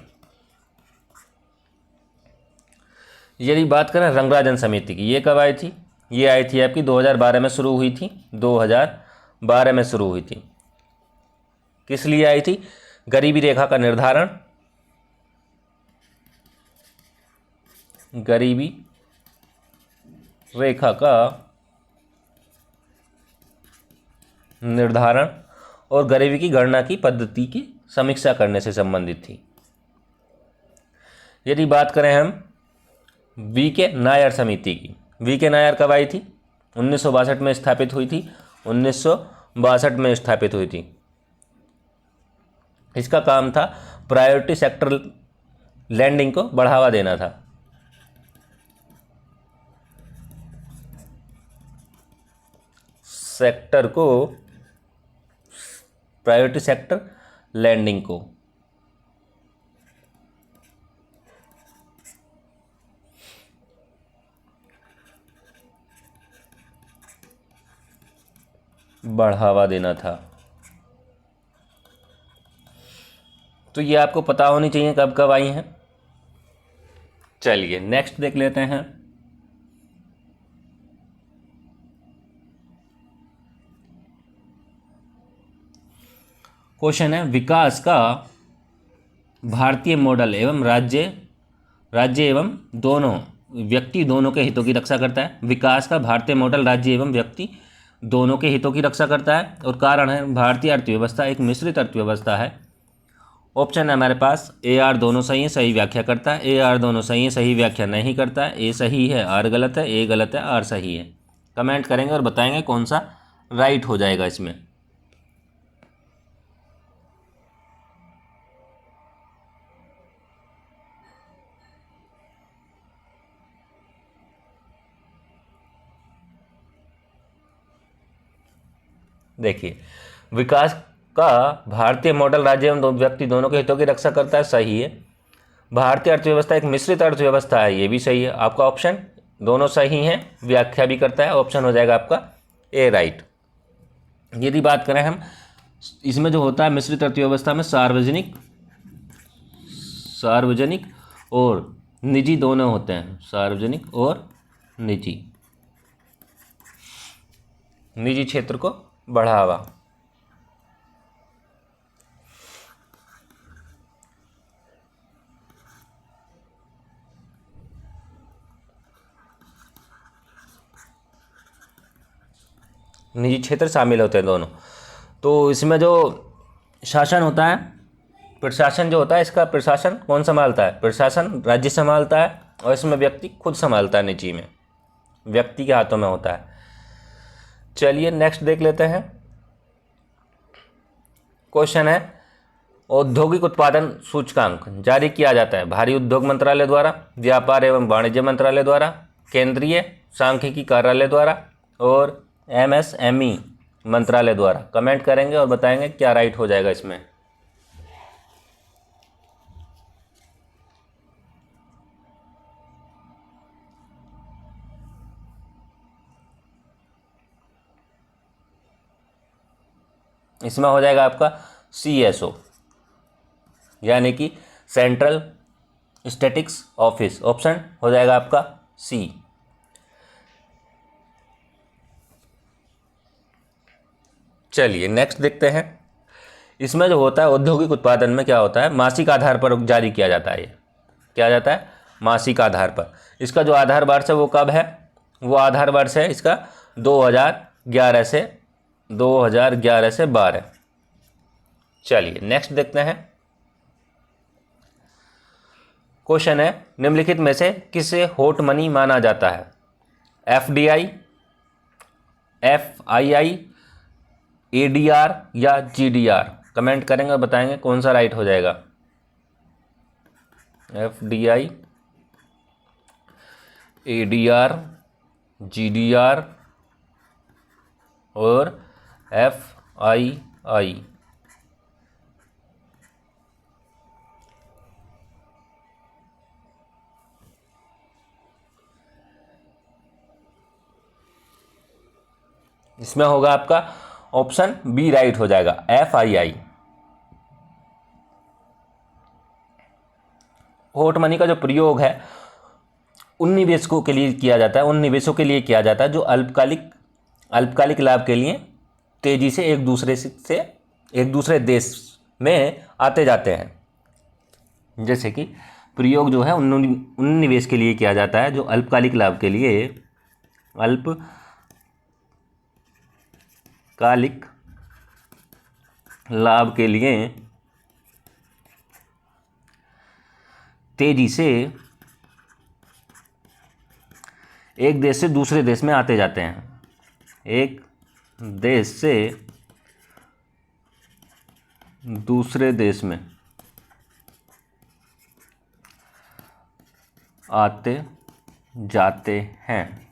यदि बात करें रंगराजन समिति की, ये कब आई थी। ये आई थी आपकी 2012 में शुरू हुई थी। 2012 में शुरू हुई थी। किस लिए आई थी। गरीबी रेखा का निर्धारण, गरीबी रेखा का निर्धारण और गरीबी की गणना की पद्धति की समीक्षा करने से संबंधित थी। यदि बात करें हम वी के नायर समिति की, वी के नायर कब आई थी? 1962 में स्थापित हुई थी, 1962 में स्थापित हुई थी। इसका काम था प्रायोरिटी सेक्टर लैंडिंग को बढ़ावा देना था। सेक्टर को, प्रायोरिटी सेक्टर लैंडिंग को बढ़ावा देना था। तो ये आपको पता होनी चाहिए कब कब आई हैं। चलिए नेक्स्ट देख लेते हैं। क्वेश्चन है, विकास का भारतीय मॉडल एवं राज्य एवं दोनों व्यक्ति दोनों के हितों की रक्षा करता है। विकास का भारतीय मॉडल राज्य एवं व्यक्ति दोनों के हितों की रक्षा करता है। और कारण है, भारतीय अर्थव्यवस्था एक मिश्रित अर्थव्यवस्था है। ऑप्शन है हमारे पास, ए आर दोनों सही है, सही व्याख्या करता है। ए आर दोनों सही है, सही व्याख्या नहीं करता है। ए सही है, आर गलत है। ए गलत है, आर सही है। कमेंट करेंगे और बताएंगे कौन सा राइट हो जाएगा इसमें। देखिए, विकास का भारतीय मॉडल राज्य एवं व्यक्ति दोनों के हितों की रक्षा करता है, सही है। भारतीय अर्थव्यवस्था एक मिश्रित अर्थव्यवस्था है, ये भी सही है। आपका ऑप्शन दोनों सही हैं, व्याख्या भी करता है। ऑप्शन हो जाएगा आपका ए राइट। यदि बात करें हम, इसमें जो होता है मिश्रित अर्थव्यवस्था में सार्वजनिक और निजी दोनों होते हैं। सार्वजनिक और निजी क्षेत्र को बढ़ावा। निजी क्षेत्र शामिल होते हैं दोनों। तो इसमें जो शासन होता है, प्रशासन जो होता है, इसका प्रशासन कौन संभालता है? प्रशासन राज्य संभालता है। और इसमें व्यक्ति खुद संभालता है, निजी में व्यक्ति के हाथों में होता है। चलिए नेक्स्ट देख लेते हैं। क्वेश्चन है, औद्योगिक उत्पादन सूचकांक जारी किया जाता है भारी उद्योग मंत्रालय द्वारा, व्यापार एवं वाणिज्य मंत्रालय द्वारा, केंद्रीय सांख्यिकी कार्यालय द्वारा और MSME मंत्रालय द्वारा। कमेंट करेंगे और बताएंगे क्या राइट हो जाएगा इसमें। इसमें हो जाएगा आपका CSO, यानी कि सेंट्रल स्टैटिस्टिक्स ऑफिस। ऑप्शन हो जाएगा आपका C। चलिए नेक्स्ट देखते हैं। इसमें जो होता है औद्योगिक उत्पादन में क्या होता है, मासिक आधार पर जारी किया जाता है। ये क्या जाता है? मासिक आधार पर। इसका जो आधार वर्ष है वो कब है? वो आधार वर्ष है इसका 2011 से 12। चलिए नेक्स्ट देखते हैं। क्वेश्चन है, निम्नलिखित में से किसे हॉट मनी माना जाता है? FDI, FII, ADR या GDR। कमेंट करेंगे और बताएंगे कौन सा राइट हो जाएगा। FDI, ADR, GDR और FII। इसमें होगा आपका ऑप्शन बी राइट हो जाएगा, FII। हॉट मनी का जो प्रयोग है उन निवेशकों के लिए किया जाता है, जो अल्पकालिक लाभ के लिए तेजी से एक दूसरे देश में आते जाते हैं। जैसे कि प्रयोग जो है उन निवेश के लिए किया जाता है जो अल्पकालिक लाभ के लिए लाभ के लिए तेजी से एक देश से दूसरे देश में आते जाते हैं। एक देश से दूसरे देश में आते जाते हैं।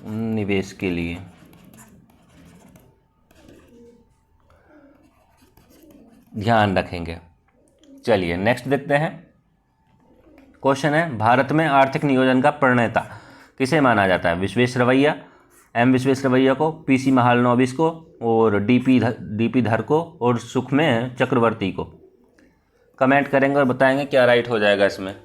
निवेश के लिए। ध्यान रखेंगे। चलिए नेक्स्ट देखते हैं। क्वेश्चन है, भारत में आर्थिक नियोजन का प्रणेता किसे माना जाता है? विश्वेश्वरैया, एम विश्वेश्वरैया को, पीसी महालनोबिस को, और डीपी धर को, और सुखमेय चक्रवर्ती को। कमेंट करेंगे और बताएंगे क्या राइट हो जाएगा इसमें।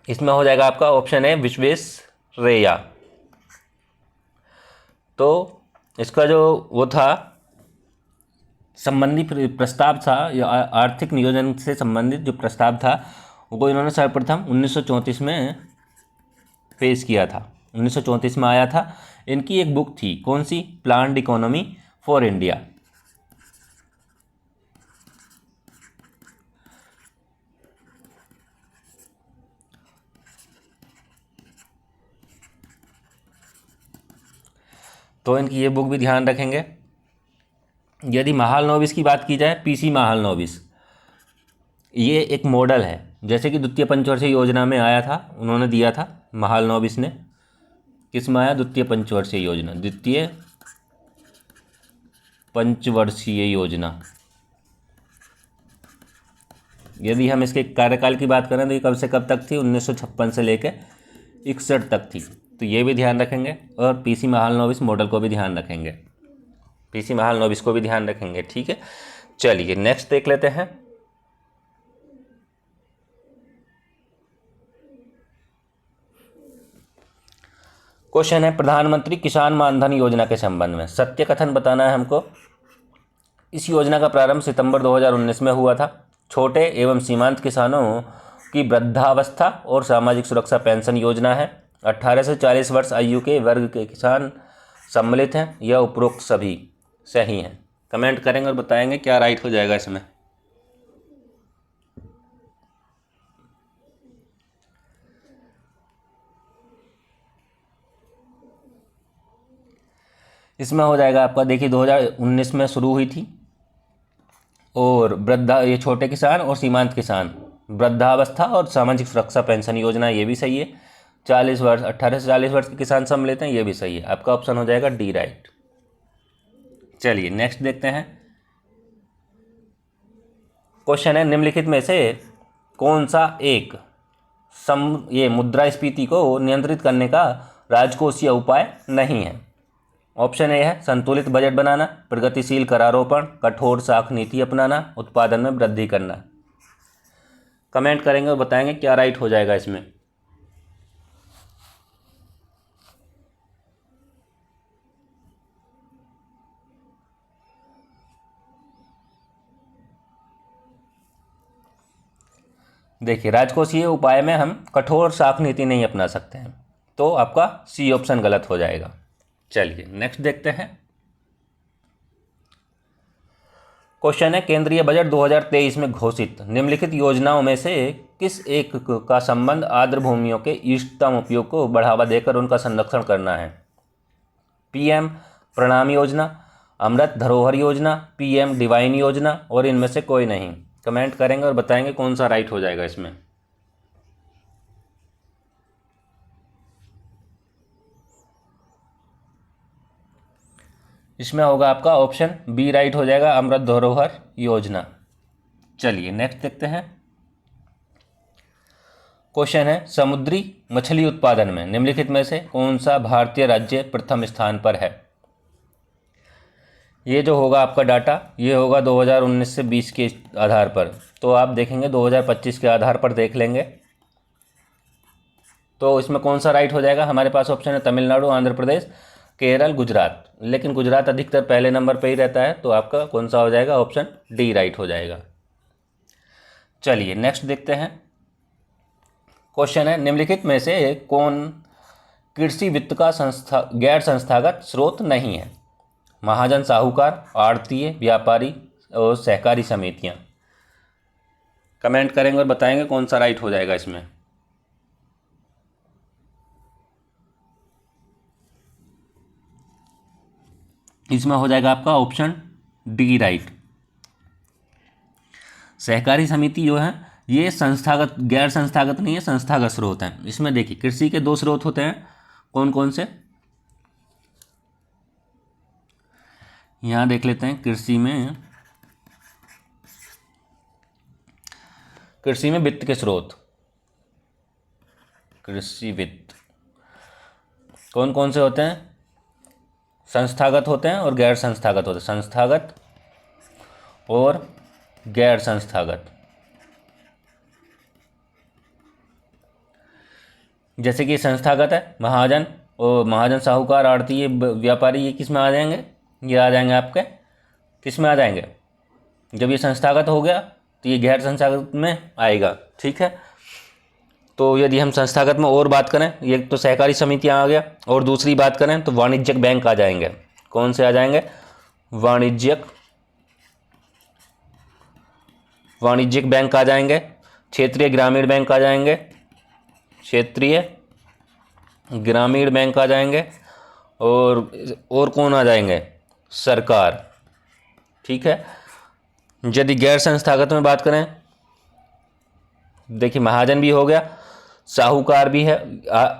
इसमें हो जाएगा आपका ऑप्शन है विश्वेश्वरैया। तो इसका जो वो था संबंधित प्रस्ताव था, या आर्थिक नियोजन से संबंधित जो प्रस्ताव था वो इन्होंने सर्वप्रथम 1934 में पेश किया था। 1934 में आया था। इनकी एक बुक थी, कौन सी? Planned economy for India. तो इनकी ये बुक भी ध्यान रखेंगे। यदि महालनोबिस की बात की जाए, पीसी महालनोबिस, ये एक मॉडल है, जैसे कि द्वितीय पंचवर्षीय योजना में आया था, उन्होंने दिया था महालनोबिस ने। किस में आया? द्वितीय पंचवर्षीय योजना। द्वितीय पंचवर्षीय योजना। यदि हम इसके कार्यकाल की बात करें तो ये कब से कब तक थी? 1956 से लेकर 61 तक थी। तो ये भी ध्यान रखेंगे, और पीसी महालनोबिस मॉडल को भी ध्यान रखेंगे। पीसी महालनोबिस को भी ध्यान रखेंगे। ठीक है, चलिए नेक्स्ट देख लेते हैं। क्वेश्चन है, प्रधानमंत्री किसान मानधन योजना के संबंध में सत्य कथन बताना है हमको। इस योजना का प्रारंभ सितंबर 2019 में हुआ था। छोटे एवं सीमांत किसानों की वृद्धावस्था और सामाजिक सुरक्षा पेंशन योजना है। 18 से 40 वर्ष आयु के वर्ग के किसान सम्मिलित हैं। यह उपरोक्त सभी सही हैं। कमेंट करेंगे और बताएंगे क्या राइट हो जाएगा इसमें। इसमें हो जाएगा आपका, देखिए 2019 में शुरू हुई थी, और ये छोटे किसान और सीमांत किसान, वृद्धावस्था और सामाजिक सुरक्षा पेंशन योजना, ये भी सही है। 40 वर्ष, 18 से 40 वर्ष के किसान सम्मिलित हैं, ये भी सही है। आपका ऑप्शन हो जाएगा डी राइट। चलिए नेक्स्ट देखते हैं। क्वेश्चन है, निम्नलिखित में से कौन सा एक ये मुद्रास्फीति को नियंत्रित करने का राजकोषीय उपाय नहीं है? ऑप्शन ए है संतुलित बजट बनाना, प्रगतिशील करारोपण, कठोर साख नीति अपनाना, उत्पादन में वृद्धि करना। कमेंट करेंगे और बताएंगे क्या राइट हो जाएगा इसमें। देखिए, राजकोषीय उपाय में हम कठोर साख नीति नहीं अपना सकते हैं, तो आपका सी ऑप्शन गलत हो जाएगा। चलिए नेक्स्ट देखते हैं। क्वेश्चन है, केंद्रीय बजट 2023 में घोषित निम्नलिखित योजनाओं में से किस एक का संबंध आर्द्र भूमियों के इष्टतम उपयोग को बढ़ावा देकर उनका संरक्षण करना है? पीएम प्रणाम योजना, अमृत धरोहर योजना, पीएम डिवाइन योजना, और इनमें से कोई नहीं। कमेंट करेंगे और बताएंगे कौन सा राइट हो जाएगा इसमें। इसमें होगा आपका ऑप्शन बी राइट हो जाएगा, अमृत धरोहर योजना। चलिए नेक्स्ट देखते हैं। क्वेश्चन है, समुद्री मछली उत्पादन में निम्नलिखित में से कौन सा भारतीय राज्य प्रथम स्थान पर है? ये जो होगा आपका डाटा, ये होगा 2019 से 20 के आधार पर, तो आप देखेंगे 2025 के आधार पर देख लेंगे। तो इसमें कौन सा राइट हो जाएगा? हमारे पास ऑप्शन है तमिलनाडु, आंध्र प्रदेश, केरल, गुजरात, लेकिन गुजरात अधिकतर पहले नंबर पे ही रहता है, तो आपका कौन सा हो जाएगा, ऑप्शन डी राइट हो जाएगा। चलिए नेक्स्ट देखते हैं। क्वेश्चन है, निम्नलिखित में से कौन कृषि वित्त का गैर संस्थागत स्रोत नहीं है? महाजन, साहूकार, आढ़तिये, व्यापारी और सहकारी समितियां। कमेंट करेंगे और बताएंगे कौन सा राइट हो जाएगा इसमें। इसमें हो जाएगा आपका ऑप्शन डी राइट। सहकारी समिति जो है ये संस्थागत, गैर संस्थागत नहीं है, संस्थागत स्रोत है। इसमें देखिए कृषि के 2 स्रोत होते हैं, कौन कौन से, यहाँ देख लेते हैं। कृषि में वित्त के स्रोत, कृषि वित्त कौन कौन से होते हैं? संस्थागत होते हैं और गैर संस्थागत होते हैं। संस्थागत और गैर संस्थागत। जैसे कि संस्थागत है महाजन, और महाजन, साहूकार, आढ़ती, व्यापारी, ये किस में आ जाएंगे? ये आ जाएंगे आपके किस में आ जाएंगे? जब ये संस्थागत हो गया तो ये गैर संस्थागत में आएगा। ठीक है, तो यदि हम संस्थागत में और बात करें, ये तो सहकारी समितियां आ गया, और दूसरी बात करें तो वाणिज्यिक बैंक आ जाएंगे। कौन से आ जाएंगे? वाणिज्यिक बैंक आ जाएंगे, क्षेत्रीय ग्रामीण बैंक आ जाएंगे, क्षेत्रीय ग्रामीण बैंक आ जाएंगे, और कौन आ जाएंगे? सरकार। ठीक है, यदि गैर संस्थागत में बात करें, देखिए महाजन भी हो गया, साहूकार भी है,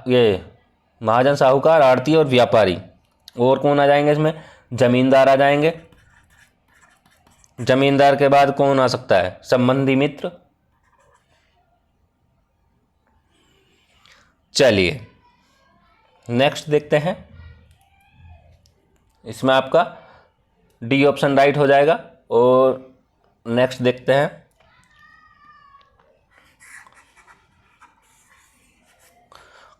ये महाजन, साहूकार, आढ़ती और व्यापारी, और कौन आ जाएंगे इसमें? जमींदार आ जाएंगे। जमींदार के बाद कौन आ सकता है? संबंधी मित्र। चलिए नेक्स्ट देखते हैं। इसमें आपका डी ऑप्शन राइट हो जाएगा। और नेक्स्ट देखते हैं,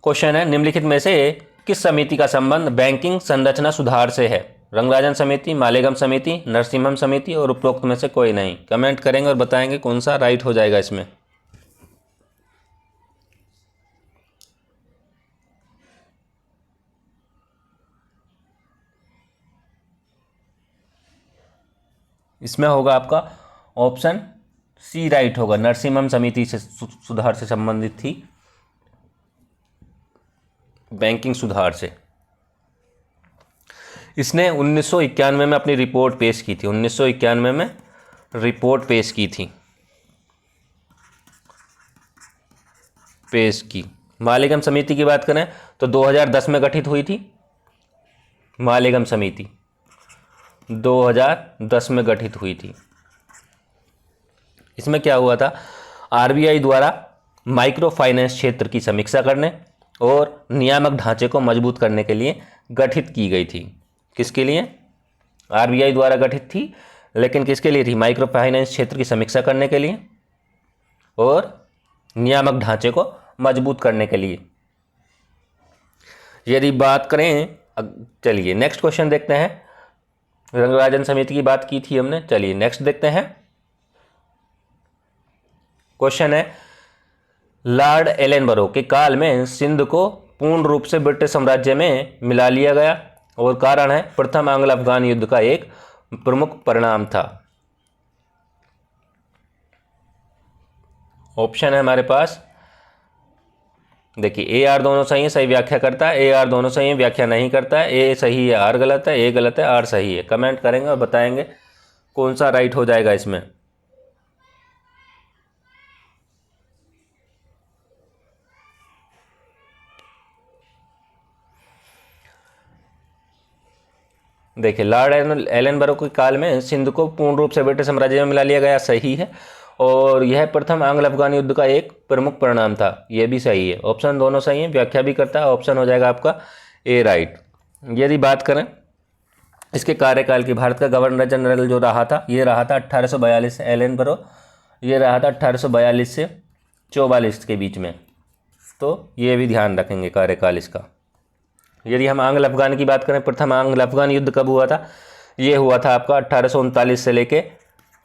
क्वेश्चन है, निम्नलिखित में से किस समिति का संबंध बैंकिंग संरचना सुधार से है? रंगराजन समिति, मालेगांव समिति, नरसिम्हम समिति और उपरोक्त में से कोई नहीं। कमेंट करेंगे और बताएंगे कौन सा राइट हो जाएगा इसमें। इसमें होगा आपका ऑप्शन सी राइट होगा। नरसिम्हम समिति से सुधार से संबंधित थी, बैंकिंग सुधार से। इसने 1991 में अपनी रिपोर्ट पेश की थी। 1991 में रिपोर्ट पेश की। मालेगांव समिति की बात करें तो 2010 में गठित हुई थी। मालेगांव समिति 2010 में गठित हुई थी। इसमें क्या हुआ था? आरबीआई द्वारा माइक्रो फाइनेंस क्षेत्र की समीक्षा करने और नियामक ढांचे को मजबूत करने के लिए गठित की गई थी। किसके लिए? आरबीआई द्वारा गठित थी, लेकिन किसके लिए थी? माइक्रो फाइनेंस क्षेत्र की समीक्षा करने के लिए और नियामक ढांचे को मजबूत करने के लिए। यदि बात करें, चलिए नेक्स्ट क्वेश्चन देखते हैं। रंगराजन समिति की बात की थी हमने। चलिए नेक्स्ट देखते हैं। क्वेश्चन है, लॉर्ड एलेनबरो के काल में सिंध को पूर्ण रूप से ब्रिटिश साम्राज्य में मिला लिया गया, और कारण है प्रथम आंग्ल अफगान युद्ध का एक प्रमुख परिणाम था। ऑप्शन है हमारे पास, देखिए ए आर दोनों सही है, सही व्याख्या करता है, ए आर दोनों सही है, व्याख्या नहीं करता है, ए सही है आर गलत है, ए गलत है आर सही है। कमेंट करेंगे और बताएंगे कौन सा राइट हो जाएगा इसमें। देखिए लॉर्ड एलेनबरो के काल में सिंध को पूर्ण रूप से ब्रिटिश साम्राज्य में मिला लिया गया, सही है, और यह प्रथम आंग्ल अफगान युद्ध का एक प्रमुख परिणाम था, यह भी सही है। ऑप्शन दोनों सही है, व्याख्या भी करता है, ऑप्शन हो जाएगा आपका ए राइट। यदि बात करें इसके कार्यकाल की, भारत का गवर्नर जनरल जो रहा था, ये रहा था 1842 से, एलेनबरो ये रहा था 1842 से 44 के बीच में, तो ये भी ध्यान रखेंगे कार्यकाल इसका। यदि हम आंग्ल अफगान की बात करें, प्रथम आंग्ल अफगान युद्ध कब हुआ था? ये हुआ था आपका 1839 से लेके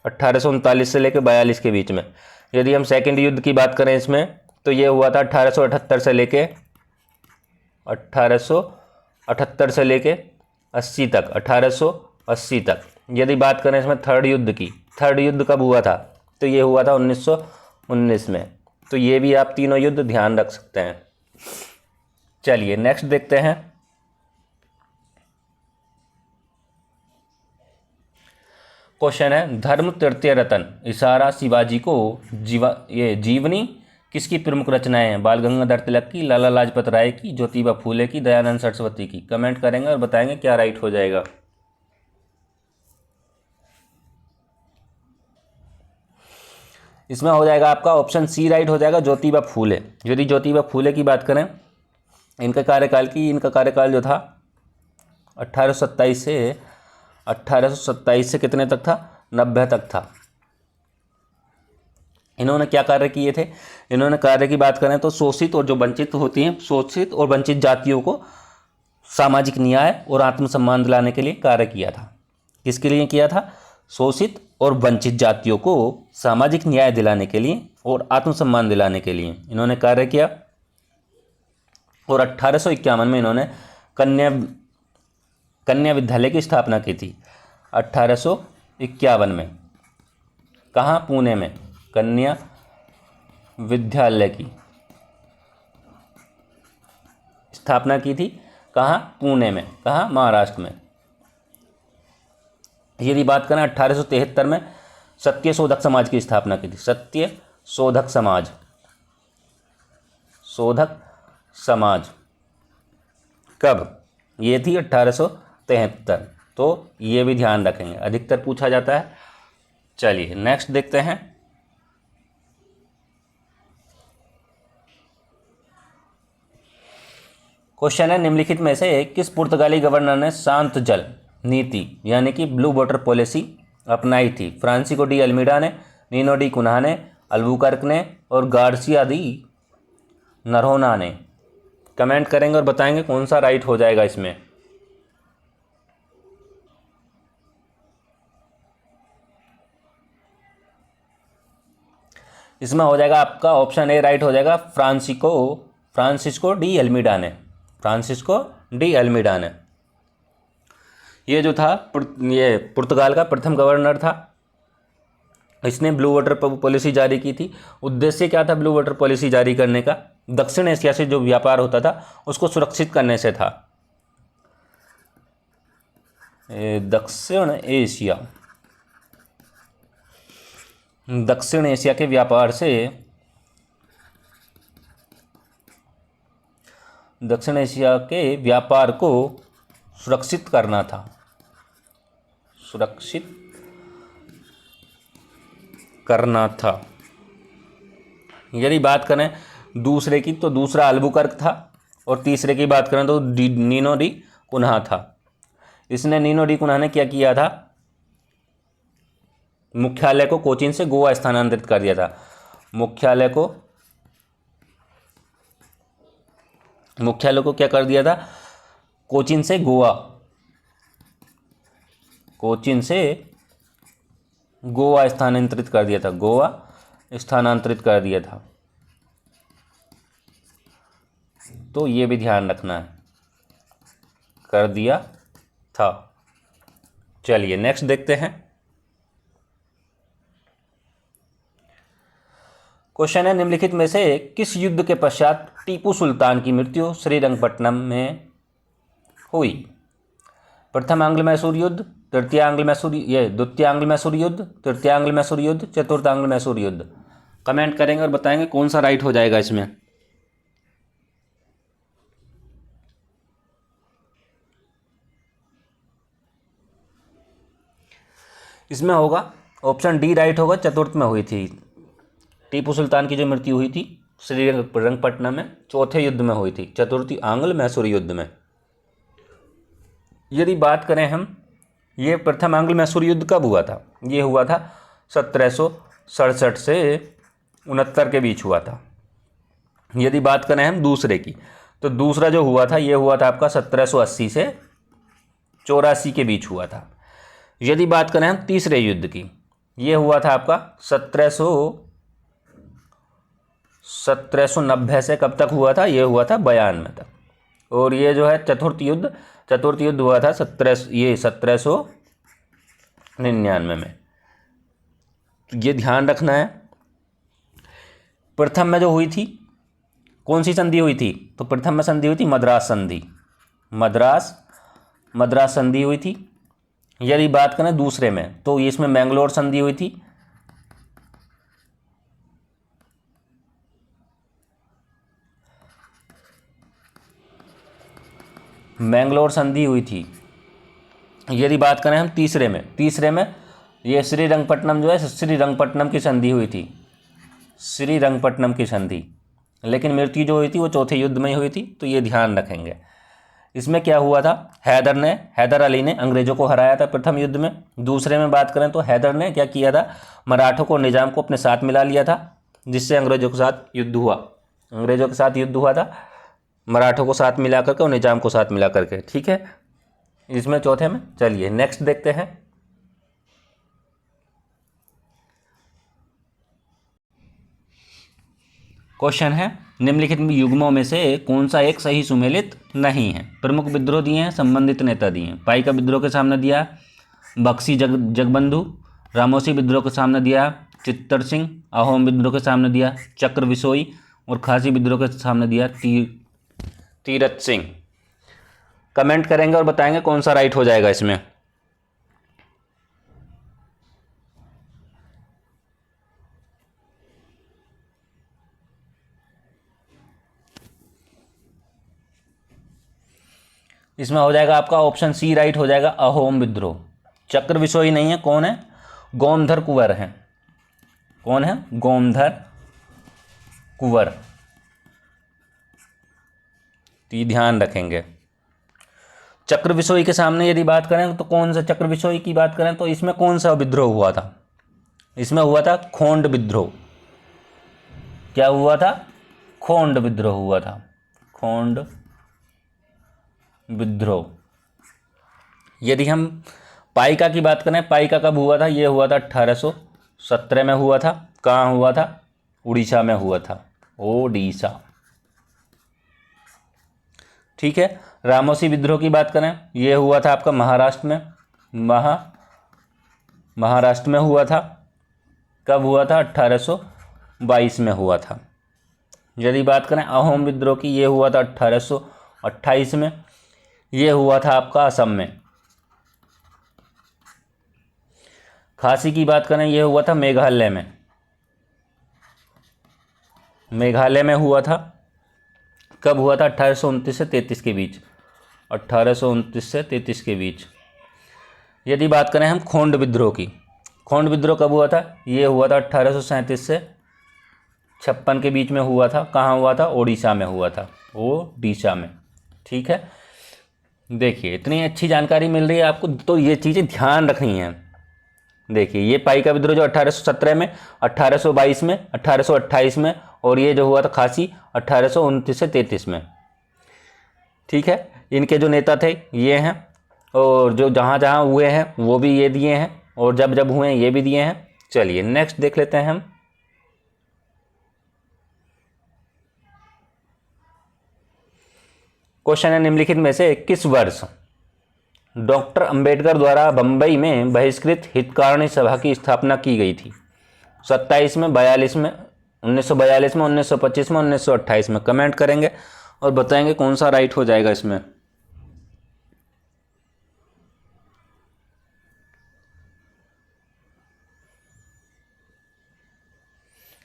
42 के बीच में। यदि हम सेकेंड युद्ध की बात करें इसमें, तो ये हुआ था 1878 से लेके 80 तक, 1880 तक। यदि बात करें इसमें थर्ड युद्ध की, थर्ड युद्ध कब हुआ था? तो ये हुआ था 1919 में। तो ये भी आप तीनों युद्ध ध्यान रख सकते हैं। चलिए नेक्स्ट देखते हैं। क्वेश्चन है, धर्म तृतीय रतन इशारा शिवाजी को जीवनी किसकी प्रमुख रचनाएं हैं? बाल गंगाधर तिलक की, लाला लाजपत राय की, ज्योतिबा फूले की, दयानंद सरस्वती की। कमेंट करेंगे और बताएंगे क्या राइट हो जाएगा। इसमें हो जाएगा आपका ऑप्शन सी राइट हो जाएगा, ज्योतिबा फूले। यदि ज्योतिबा फूले की बात करें, इनका कार्यकाल जो था 1827 से कितने तक था? 90 तक था। इन्होंने क्या कार्य किए थे? इन्होंने कार्य की बात करें तो शोषित और जो वंचित होती हैं, शोषित और वंचित जातियों को सामाजिक न्याय और आत्मसम्मान दिलाने के लिए कार्य किया था। किसके लिए किया था? शोषित और वंचित जातियों को सामाजिक न्याय दिलाने के लिए और आत्मसम्मान दिलाने के लिए इन्होंने कार्य किया। और 1851 में इन्होंने कन्या विद्यालय की स्थापना की थी। 1851 में कहाँ? पुणे में कन्या विद्यालय की स्थापना की थी। कहाँ? पुणे में। कहाँ? महाराष्ट्र में। यदि बात करें 1873 में सत्य शोधक समाज की स्थापना की थी। सत्य शोधक समाज कब? ये थी 1873। तो ये भी ध्यान रखेंगे, अधिकतर पूछा जाता है। चलिए नेक्स्ट देखते हैं। क्वेश्चन है, निम्नलिखित में से किस पुर्तगाली गवर्नर ने शांत जल नीति यानी कि ब्लू वाटर पॉलिसी अपनाई थी? फ्रांसिस्को डी अल्मीडा ने, नीनो डी कुन्हा ने, अल्बुकर्क ने और गार्सिया डी नरोना ने। कमेंट करेंगे और बताएंगे कौन सा राइट हो जाएगा इसमें। इसमें हो जाएगा आपका ऑप्शन ए राइट हो जाएगा, फ्रांसिस्को डी अल्मीडा ने। फ्रांसिस्को डी अल्मीडा ने। ये जो था ये पुर्तगाल का प्रथम गवर्नर था। इसने ब्लू वाटर पॉलिसी जारी की थी। उद्देश्य क्या था ब्लू वाटर पॉलिसी जारी करने का? दक्षिण एशिया से जो व्यापार होता था उसको सुरक्षित करने से था। दक्षिण एशिया के व्यापार से, दक्षिण एशिया के व्यापार को सुरक्षित करना था। यदि बात करें दूसरे की तो दूसरा अल्बुकर्क था और तीसरे की बात करें तो नीनो डी कुन्हा था। इसने नीनो डी कुन्हा ने क्या किया था? मुख्यालय को कोचीन से गोवा स्थानांतरित कर दिया था। मुख्यालय को क्या कर दिया था? कोचीन से गोवा स्थानांतरित कर दिया था। तो ये भी ध्यान रखना है, कर दिया था। चलिए नेक्स्ट देखते हैं। क्वेश्चन है, निम्नलिखित में से किस युद्ध के पश्चात टीपू सुल्तान की मृत्यु श्रीरंगपट्टनम में हुई? प्रथम आंग्ल मैसूर युद्ध, द्वितीय आंग्ल मैसूर युद्ध, तृतीय आंग्ल मैसूर युद्ध, चतुर्थ आंग्ल मैसूर युद्ध। कमेंट करेंगे और बताएंगे कौन सा राइट हो जाएगा इसमें। इसमें होगा ऑप्शन डी राइट होगा, चतुर्थ में हुई थी। टीपू सुल्तान की जो मृत्यु हुई थी श्रीरंगपट्टनम में चौथे युद्ध में हुई थी, चतुर्थी आंग्ल मैसूर युद्ध में। यदि बात करें हम, ये प्रथम आंग्ल मैसूर युद्ध कब हुआ था? ये हुआ था 1767 से 69 के बीच हुआ था। यदि बात करें हम दूसरे की, तो दूसरा जो हुआ था ये हुआ था आपका 1780 से 84 के बीच हुआ था। यदि बात करें हम तीसरे युद्ध की, ये हुआ था आपका 1790 से कब तक हुआ था, ये हुआ था 92 तक। और ये जो है चतुर्थ युद्ध हुआ था 1799 में। ये ध्यान रखना है। प्रथम में जो हुई थी, कौन सी संधि हुई थी, तो प्रथम में संधि हुई थी मद्रास संधि, मद्रास संधि हुई थी। यदि बात करें दूसरे में तो इसमें मैंगलोर संधि हुई थी, मैंगलोर संधि हुई थी। यदि बात करें हम तीसरे में ये श्रीरंगपट्टनम जो है, श्रीरंगपट्टनम की संधि हुई थी, श्रीरंगपट्टनम की संधि। लेकिन मृत्यु जो हुई थी वो चौथे युद्ध में ही हुई थी, तो ये ध्यान रखेंगे। इसमें क्या हुआ था, हैदर अली ने अंग्रेज़ों को हराया था प्रथम युद्ध में। दूसरे में बात करें तो हैदर ने क्या किया था, मराठों को, निज़ाम को अपने साथ मिला लिया था, जिससे अंग्रेज़ों के साथ युद्ध हुआ था, मराठों को साथ मिला करके और निज़ाम को साथ मिला करके। ठीक है, इसमें चौथे में। चलिए नेक्स्ट देखते हैं। क्वेश्चन है, निम्नलिखित युग्मों में से कौन सा एक सही सुमेलित नहीं है। प्रमुख विद्रोह दिए हैं, संबंधित नेता दिए हैं। पाइका विद्रोह के सामने दिया बक्सी जगबंधु, रामोसी विद्रोह के सामने दिया चित्तर सिंह, अहोम विद्रोह के सामने दिया चक्र विसोई और खासी विद्रोह के सामने दिया तीरथ सिंह। कमेंट करेंगे और बताएंगे कौन सा राइट हो जाएगा इसमें। इसमें हो जाएगा आपका ऑप्शन सी राइट हो जाएगा, अहोम विद्रोह। चक्र विसोई नहीं है, कौन है, गोमधर कुंवर हैं। कौन है, गोमधर कुंवर। तो ये ध्यान रखेंगे। चक्र विसोई के सामने यदि बात करें तो कौन सा, चक्र विसोई की बात करें तो इसमें कौन सा विद्रोह हुआ था, इसमें हुआ था खोंड विद्रोह। क्या हुआ था, खोंड विद्रोह हुआ था, खोंड विद्रोह। यदि हम पाइका की बात करें, पाइका कब हुआ था, ये हुआ था 1817 में हुआ था। कहाँ हुआ था, उड़ीसा में हुआ था, ओडिशा। ठीक है, रामोसी विद्रोह की बात करें, ये हुआ था आपका महाराष्ट्र में, महाराष्ट्र में हुआ था। कब हुआ था, 1822 में हुआ था। यदि बात करें अहोम विद्रोह की, ये हुआ था 1828 में, ये हुआ था आपका असम में। खासी की बात करें, ये हुआ था मेघालय में हुआ था। कब हुआ था, 1829 से 33 के बीच, 1829 से 33 के बीच। यदि बात करें हम खोंड विद्रोह की, खोंड विद्रोह कब हुआ था, ये हुआ था 1837 से 56 के बीच में हुआ था। कहाँ हुआ था, ओडिशा में हुआ था, ओडिशा में। ठीक है, देखिए इतनी अच्छी जानकारी मिल रही है आपको, तो ये चीज़ें ध्यान रखनी है। देखिए ये पाइका विद्रोह जो 1817 में, 1822 में, 1828 में, और ये जो हुआ था खासी 1829 से 33 में। ठीक है, इनके जो नेता थे ये हैं, और जो जहाँ जहाँ हुए हैं वो भी ये दिए हैं, और जब जब हुए हैं ये भी दिए हैं। चलिए नेक्स्ट देख लेते हैं हम। क्वेश्चन है, निम्नलिखित में से किस वर्ष डॉक्टर अंबेडकर द्वारा बंबई में बहिष्कृत हितकारिणी सभा की स्थापना की गई थी। 27 में, 42 में, 1942 में, 1925 में, 1928 में। कमेंट करेंगे और बताएंगे कौन सा राइट हो जाएगा इसमें।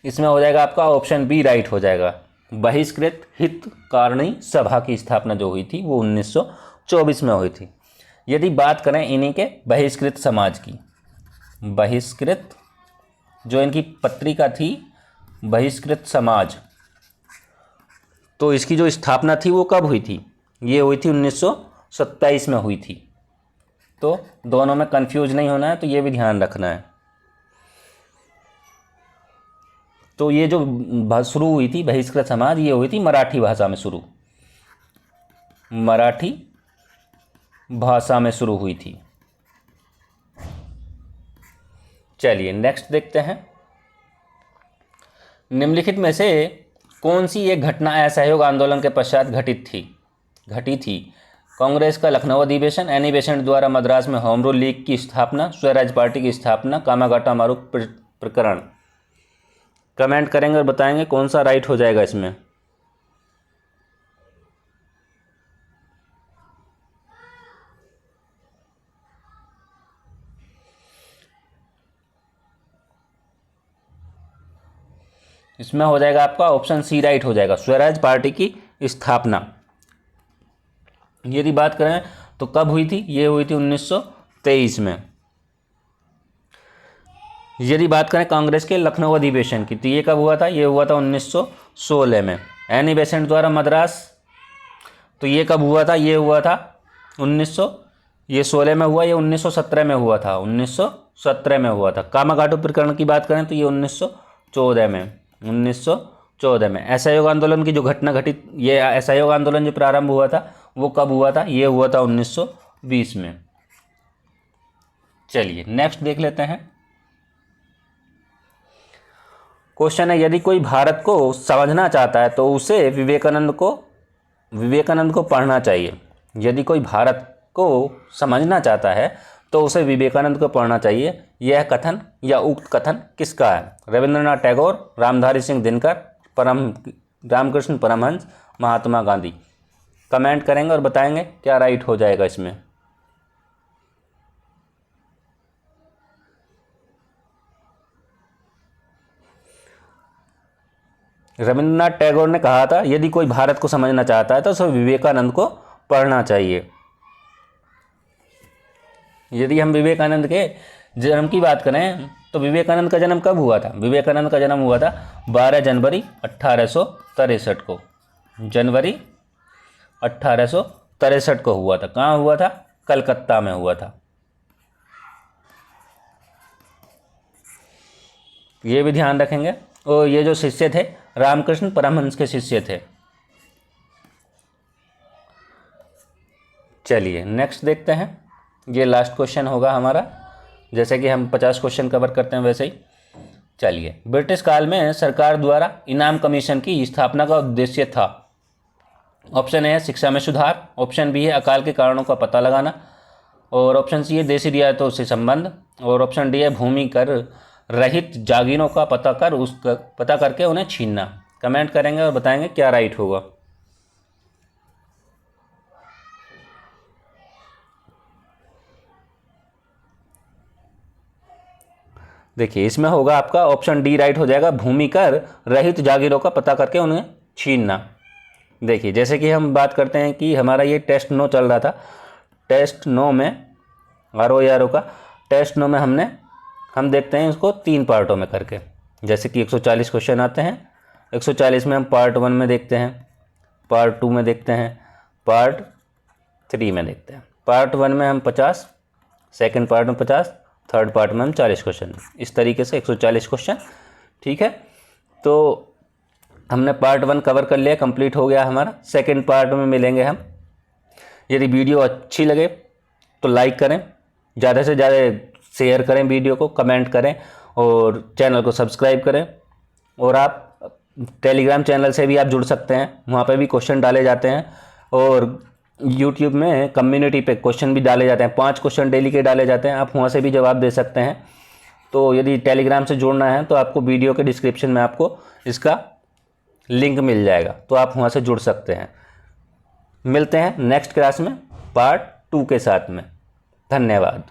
इसमें हो जाएगा आपका ऑप्शन बी राइट हो जाएगा। बहिष्कृत हितकारिणी सभा की स्थापना जो हुई थी वो 1924 में हुई थी। यदि बात करें इन्हीं के बहिष्कृत समाज की, बहिष्कृत जो इनकी पत्रिका थी बहिष्कृत समाज, तो इसकी जो स्थापना थी वो कब हुई थी, ये हुई थी 1927 में हुई थी। तो दोनों में कंफ्यूज नहीं होना है, तो ये भी ध्यान रखना है। तो ये जो शुरू हुई थी बहिष्कृत समाज, ये हुई थी मराठी भाषा में शुरू, मराठी भाषा में शुरू हुई थी। चलिए नेक्स्ट देखते हैं, निम्नलिखित में से कौन सी एक घटना असहयोग आंदोलन के पश्चात घटी थी? कांग्रेस का लखनऊ अधिवेशन, एनी बेसेंट द्वारा मद्रास में होम रूल लीग की स्थापना, स्वराज पार्टी की स्थापना, कामागाटा मारूफ प्रकरण। कमेंट करेंगे और बताएंगे कौन सा राइट हो जाएगा इसमें। इसमें हो जाएगा आपका ऑप्शन सी राइट हो जाएगा, स्वराज पार्टी की स्थापना। यदि बात करें तो कब हुई थी? ये हुई थी 1923 में। यदि बात करें कांग्रेस के लखनऊ अधिवेशन की, तो ये कब हुआ था? ये हुआ था 1916 में। एनी बेसेंट द्वारा मद्रास, तो ये कब हुआ था? ये हुआ था 1916 में हुआ, ये 1917 में हुआ था, 1917 में हुआ था। कामागाटू प्रकरण की बात करें तो ये 1914 में। असहयोग आंदोलन की जो घटना घटित, ये असहयोग आंदोलन जो प्रारंभ हुआ था वो कब हुआ था? ये हुआ था 1920 में। चलिए नेक्स्ट देख लेते हैं। क्वेश्चन है, यदि कोई भारत को समझना चाहता है तो उसे विवेकानंद को पढ़ना चाहिए। यदि कोई भारत को समझना चाहता है तो उसे विवेकानंद को पढ़ना चाहिए। यह कथन या उक्त कथन किसका है? रविंद्रनाथ टैगोर, रामधारी सिंह दिनकर, रामकृष्ण परमहंस, महात्मा गांधी। कमेंट करेंगे और बताएंगे क्या राइट हो जाएगा इसमें। रविंद्रनाथ टैगोर ने कहा था यदि कोई भारत को समझना चाहता है तो उसे विवेकानंद को पढ़ना चाहिए। यदि हम विवेकानंद के जन्म की बात करें तो विवेकानंद का जन्म कब हुआ था? विवेकानंद का जन्म हुआ था 12 जनवरी 1863 को। जनवरी 1863 को हुआ था। कहाँ हुआ था? कलकत्ता में हुआ था। ये भी ध्यान रखेंगे। और ये जो शिष्य थे रामकृष्ण परमहंस के शिष्य थे। चलिए नेक्स्ट देखते हैं। ये लास्ट क्वेश्चन होगा हमारा, जैसे कि हम 50 क्वेश्चन कवर करते हैं वैसे ही। चलिए, ब्रिटिश काल में सरकार द्वारा इनाम कमीशन की स्थापना का उद्देश्य था। ऑप्शन ए है शिक्षा में सुधार, ऑप्शन बी है अकाल के कारणों का पता लगाना, और ऑप्शन सी है देशी रियायतों से संबंध, और ऑप्शन डी है भूमि कर रहित जागीरों का पता करके उन्हें छीनना। कमेंट करेंगे और बताएंगे क्या राइट होगा। देखिए इसमें होगा आपका ऑप्शन डी राइट हो जाएगा, भूमि कर रहित जागीरों का पता करके उन्हें छीनना। देखिए जैसे कि हम बात करते हैं कि हमारा ये टेस्ट 9 चल रहा था। टेस्ट 9 में ROE का टेस्ट 9 में हम देखते हैं इसको 3 पार्टों में करके। जैसे कि 140 क्वेश्चन आते हैं। 140 में हम पार्ट 1 में देखते हैं, पार्ट 2 में देखते हैं, पार्ट 3 में देखते हैं। पार्ट 1 में हम 50, सेकंड पार्ट में 50, थर्ड पार्ट में हम 40 क्वेश्चन, इस तरीके से 140 क्वेश्चन। ठीक है, तो हमने पार्ट 1 कवर कर लिया, कंप्लीट हो गया हमारा। सेकंड पार्ट में मिलेंगे हम। यदि वीडियो अच्छी लगे तो लाइक करें, ज़्यादा से ज़्यादा शेयर करें वीडियो को, कमेंट करें और चैनल को सब्सक्राइब करें। और आप टेलीग्राम चैनल से भी आप जुड़ सकते हैं, वहाँ पे भी क्वेश्चन डाले जाते हैं। और यूट्यूब में कम्युनिटी पे क्वेश्चन भी डाले जाते हैं, 5 क्वेश्चन डेली के डाले जाते हैं, आप वहाँ से भी जवाब दे सकते हैं। तो यदि टेलीग्राम से जुड़ना है तो आपको वीडियो के डिस्क्रिप्शन में आपको इसका लिंक मिल जाएगा, तो आप वहाँ से जुड़ सकते हैं। मिलते हैं नेक्स्ट क्लास में पार्ट 2 के साथ में। धन्यवाद।